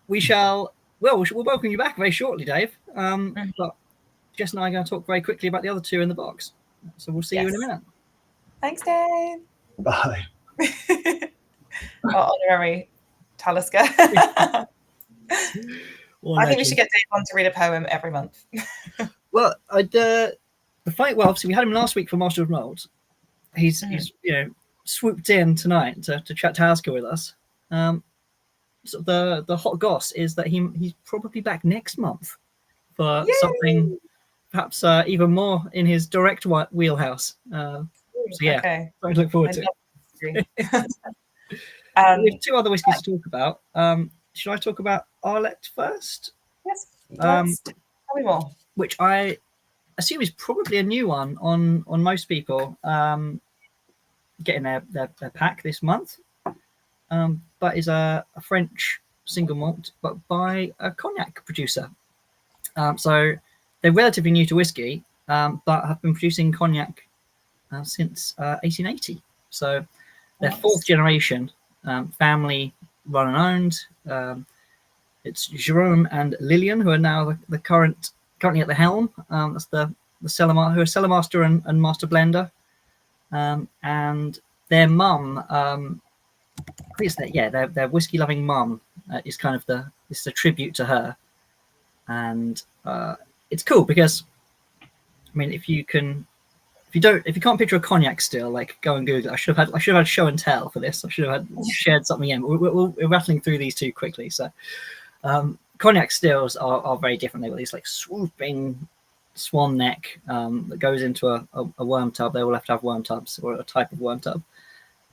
We'll welcome you back very shortly, Dave. But Jess and I are going to talk very quickly about the other two in the box. So we'll see you in a minute. Thanks, Dave. Bye. Our honorary Talisker. Well, I think we should get Dave on to read a poem every month. Well, obviously we had him last week for Master of Malt. He's swooped in tonight to chat Talisker with us. So the hot goss is that he's probably back next month for something perhaps even more in his direct wheelhouse. So yeah, something to look forward to. We have two other whiskies to talk about. Should I talk about Arlett first? Yes. Tell me more. Which I assume is probably a new one on most people getting their pack this month. But is a French single malt, but by a cognac producer. So they're relatively new to whiskey, but have been producing cognac since 1880. So they're fourth generation, family run and owned. It's Jerome and Lillian who are now the currently at the helm. That's the cellar who are cellar master and master blender, and their mum. I think it's their whiskey loving mum is kind of it's a tribute to her, and it's cool because I mean if you can't picture a cognac still, like go and Google. I should have had show and tell for this. I should have shared something in. We're rattling through these two quickly. So cognac stills are very different. They've got these like swooping swan neck that goes into a worm tub. They all have to have worm tubs or a type of worm tub.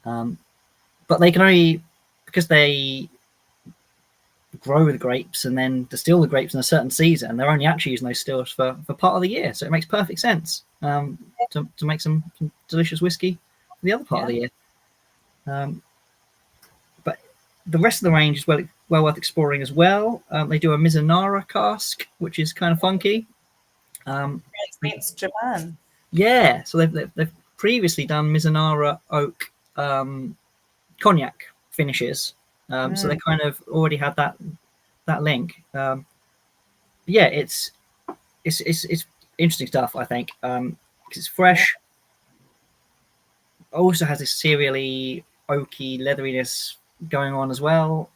But they can only, because they grow the grapes and then distill the grapes in a certain season, they're only actually using those stills for part of the year. So it makes perfect sense to make some delicious whiskey for the other part of the year. But the rest of the range is well worth exploring as well. They do a Mizunara cask, which is kind of funky. It's Japan. Yeah, so they've previously done Mizunara oak cognac finishes, so they kind of already had that link. It's interesting stuff, I think, because it's fresh. Also has this cereally oaky leatheriness going on as well.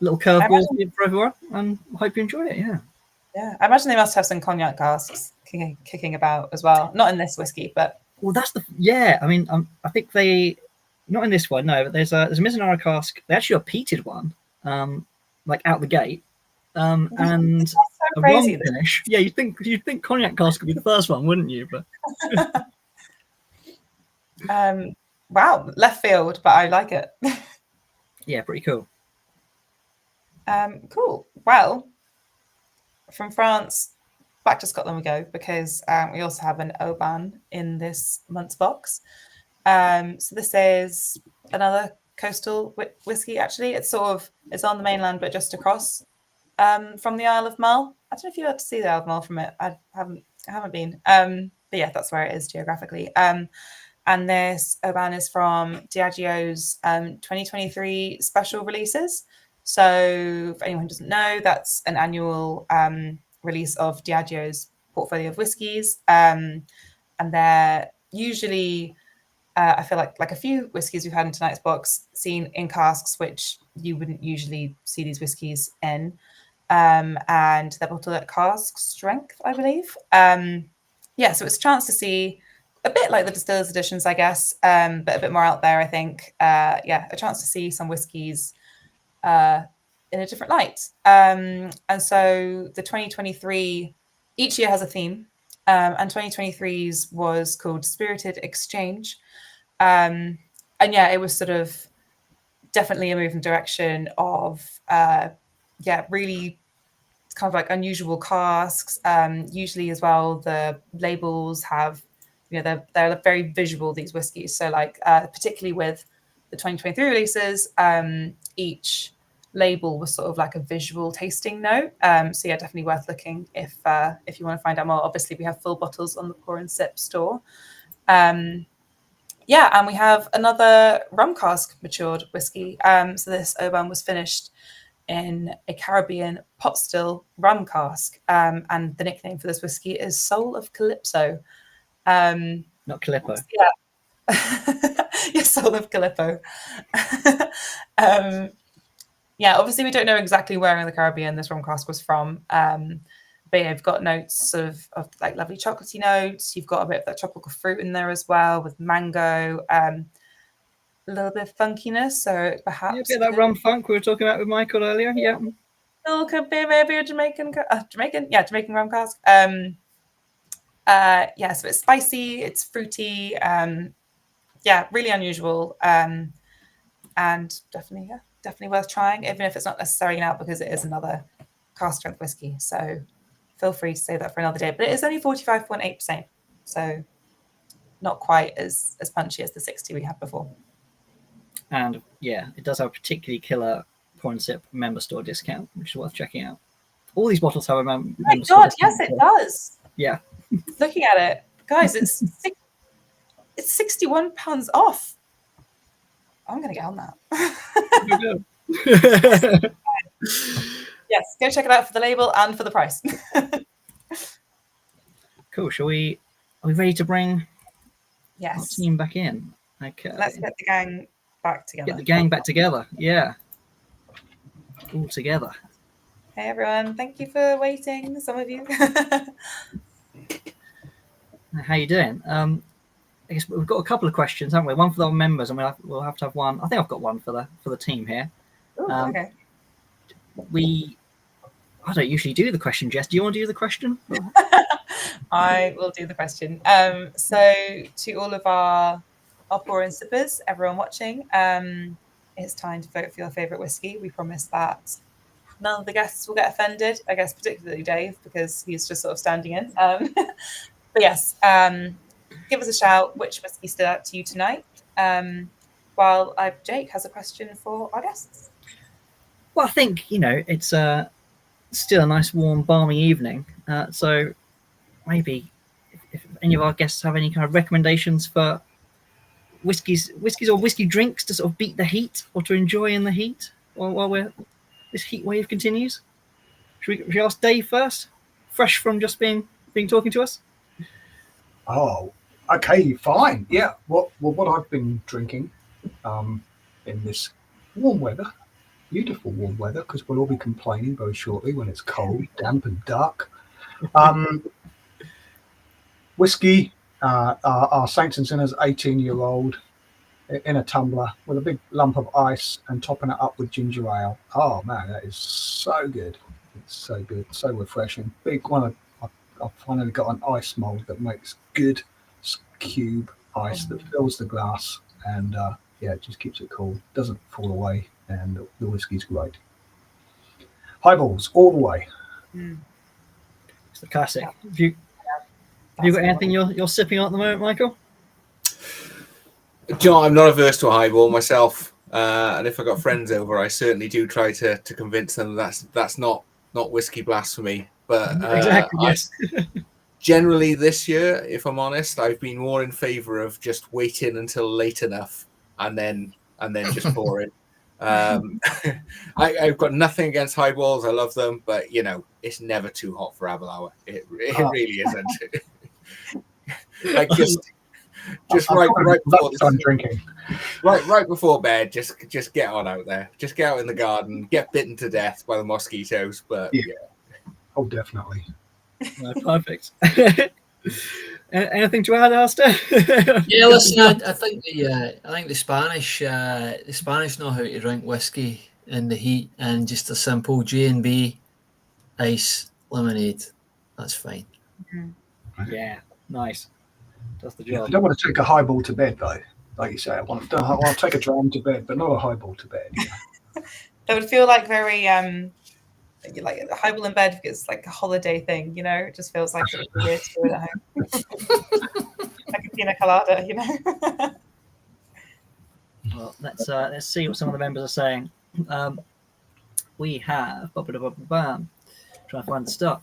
Little curveball for everyone, and I hope you enjoyed it. Yeah, I imagine they must have some cognac casks kicking about as well. Not in this whiskey, but well, that's I mean, I think they not in this one, no. But there's a Mizunara cask. They actually a peated one, like out the gate, and so a crazy. rum finish. Yeah, you'd think cognac cask would be the first one, wouldn't you? But wow, left field, but I like it. Yeah, pretty cool. Cool. Well, from France back to Scotland we go, because we also have an Oban in this month's box. So this is another coastal whiskey. Actually, it's on the mainland, but just across from the Isle of Mull. I don't know if you had to see the Isle of Mull from it. I haven't been. But yeah, that's where it is geographically. And this Oban is from Diageo's 2023 special releases. So for anyone who doesn't know, that's an annual release of Diageo's portfolio of whiskies. And they're usually, I feel like a few whiskies we've had in tonight's box, seen in casks, which you wouldn't usually see these whiskies in. And they're bottled at cask strength, I believe. So it's a chance to see a bit like the Distillers Editions, I guess, but a bit more out there, I think. A chance to see some whiskies in a different light. And so the 2023, each year has a theme, and 2023's was called Spirited Exchange. It was sort of definitely a move in the direction of, really kind of like unusual casks. Usually as well, the labels have, they're very visual, these whiskies. So particularly with the 2023 releases, each label was sort of like a visual tasting note. Definitely worth looking if you want to find out more. Obviously, we have full bottles on the Pour and Sip store. And we have another rum cask matured whiskey. So this Oban was finished in a Caribbean pot still rum cask. And the nickname for this whiskey is Soul of Calypso. Not Calippo. Yeah, Soul of Calippo. Obviously we don't know exactly where in the Caribbean this rum cask was from. But you've got notes of like lovely chocolatey notes. You've got a bit of that tropical fruit in there as well, with mango, a little bit of funkiness. So perhaps a bit of that rum funk we were talking about with Michael earlier. Yeah. Still could be maybe a Jamaican rum cask. So it's spicy, it's fruity, really unusual, and definitely worth trying, even if it's not necessarily out, because it is another cask strength whiskey. So feel free to save that for another day. But it is only 45.8%, so not quite as punchy as the 60 we had before. And it does have a particularly killer Pour and Sip member store discount, which is worth checking out. All these bottles have a member store discount. Yes, it does. Yeah. Looking at it, guys, it's £61 off. I'm going to get on that. Yes, go check it out for the label and for the price. Cool. Are we ready to bring our Yes. team back in? Okay. Let's get the gang back together. Get the gang back together. Yeah. All together. Hey, everyone. Thank you for waiting, some of you. How you doing? I guess we've got a couple of questions, haven't we? One for our members, and we'll have to have one. I think I've got one for the team here. Ooh, okay. I don't usually do the question, Jess. Do you want to do the question? I will do the question. So to all of our Pour and Sippers, everyone watching, it's time to vote for your favourite whiskey. We promise that none of the guests will get offended, I guess particularly Dave, because he's just sort of standing in. But yes, give us a shout which whiskey stood out to you tonight. While Jake has a question for our guests. Well, I think, it's still a nice, warm, balmy evening. So maybe if any of our guests have any kind of recommendations for whiskies or whiskey drinks to sort of beat the heat or to enjoy in the heat while this heat wave continues. Should we ask Dave first? Fresh from just being talking to us? Oh, okay, fine. Yeah. What I've been drinking in this warm weather, beautiful warm weather, because we'll all be complaining very shortly when it's cold, damp and dark. Whiskey, our Saints and Sinners 18-year-old in a tumbler with a big lump of ice and topping it up with ginger ale. Oh, man, that is so good. It's so good, so refreshing. Big one. I've finally got an ice mold that makes good cube ice that fills the glass and it just keeps it cool, doesn't fall away, and the whiskey's great. Highballs all the way. It's the classic. Have you got anything you're sipping on at the moment, Michael? John, I'm not averse to a highball myself, and if I got friends over, I certainly do try to convince them that's not whiskey blasphemy. But Exactly, yes. Generally, this year, if I'm honest, I've been more in favour of just waiting until late enough and then just pouring. I've got nothing against highballs. I love them, but it's never too hot for apple hour. It really isn't. Like just right before I'm drinking. Right before bed, just get on out there. Just get out in the garden, get bitten to death by the mosquitoes. But yeah. Oh, definitely. Perfect. Anything to add, Alistair? Yeah, listen, I think the Spanish know how to drink whiskey in the heat, and just a simple G&B ice lemonade. That's fine. Yeah, nice. That's the Yeah, job. I don't want to take a highball to bed though. Like you say, I'll take a dram to bed, but not a highball to bed. Yeah. That would feel like very like a highball in bed. It's like a holiday thing, it just feels like it would be weird to do it at home. Like a pina colada, Well, let's see what some of the members are saying. We have trying to find the start.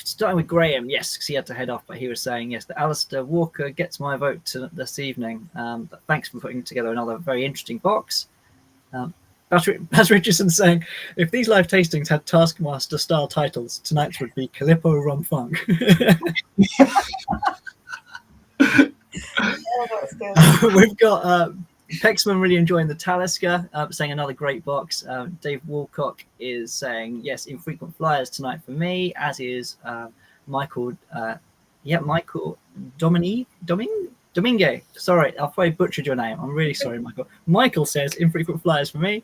Starting with Graham, yes, because he had to head off, but he was saying yes, that Alistair Walker gets my vote this evening. But thanks for putting together another very interesting box. Baz Richardson saying, if these live tastings had Taskmaster style titles, tonight's would be Calippo Rum Funk. We've got Pexman really enjoying the Talisker, saying another great box. Dave Walcock is saying, yes, infrequent flyers tonight for me, as is Michael Domingue. Sorry, I'll probably butchered your name. I'm really sorry, Michael. Michael says infrequent flyers for me.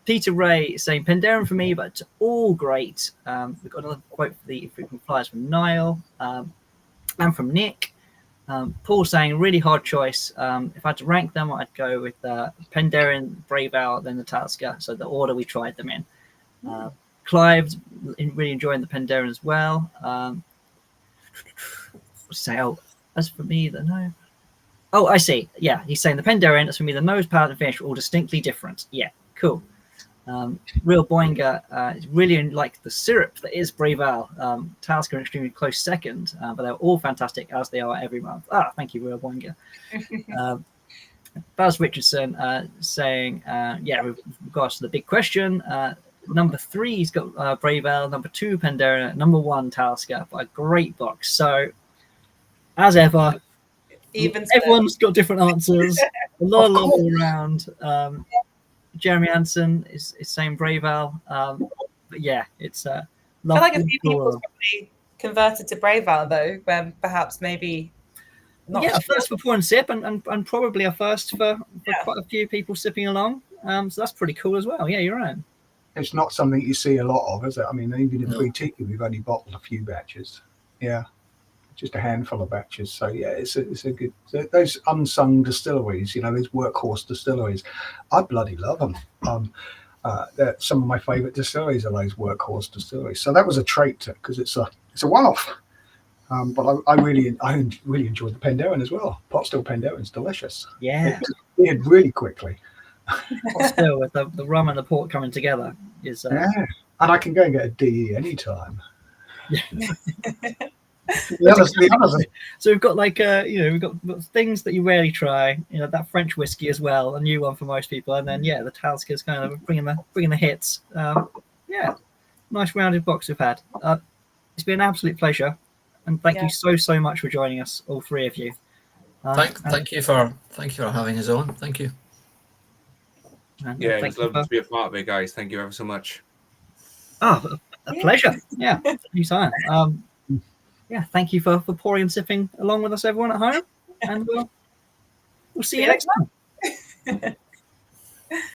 Peter Ray saying Penderyn for me, but all great. We've got another quote for the infrequent flyers from Niall and from Nick. Paul saying really hard choice. If I had to rank them, I'd go with Penderyn, Braeval, then the Talisker. So the order we tried them in. Clive's really enjoying the Penderyn as well. As for me, no. Oh, I see. Yeah, he's saying the Penderyn. As for me, the nose, palate, and finish are all distinctly different. Yeah, cool. Real Boinga really like the syrup that is Braeval. Talisker an extremely close second, but they're all fantastic as they are every month. Thank you, Real Boinga. Baz Richardson saying, with regards to the big question, number 3 he's got Braeval, number 2 Penderyn, number 1 Talisker, but a great box. So as ever, everyone's got different answers. A lot of love all around. Jeremy Anson is saying Braeval, but yeah, it's I feel like a few people probably converted to Braeval though, when perhaps maybe not. Yeah, a first for pour and sip, and probably a first for quite a few people sipping along. So that's pretty cool as well. Yeah, you're right. It's not something you see a lot of, is it? I mean, even in boutique, we've only bottled a few batches. Yeah, just a handful of batches. So yeah, it's a good. Those unsung distilleries, those workhorse distilleries, I bloody love them. Some of my favourite distilleries are those workhorse distilleries. So that was a trait because it's a one-off. But I really enjoyed the Penderyn as well. Pot still Penderyn's delicious. Yeah, it did really quickly. Pot still with the rum and the port coming together is. Yeah, and I can go and get a DE anytime. Yeah. The others. So we've got we've got things that you rarely try. That French whiskey as well, a new one for most people, and then the Talisker's kind of bringing the hits. Nice rounded box we've had. It's been an absolute pleasure, and thank you so much for joining us, all three of you. Thank you for having us on. Thank you. It was lovely to be a part of it, guys. Thank you ever so much. A pleasure. Yeah, anytime. Thank you for pouring and sipping along with us, everyone at home, and we'll see you next time.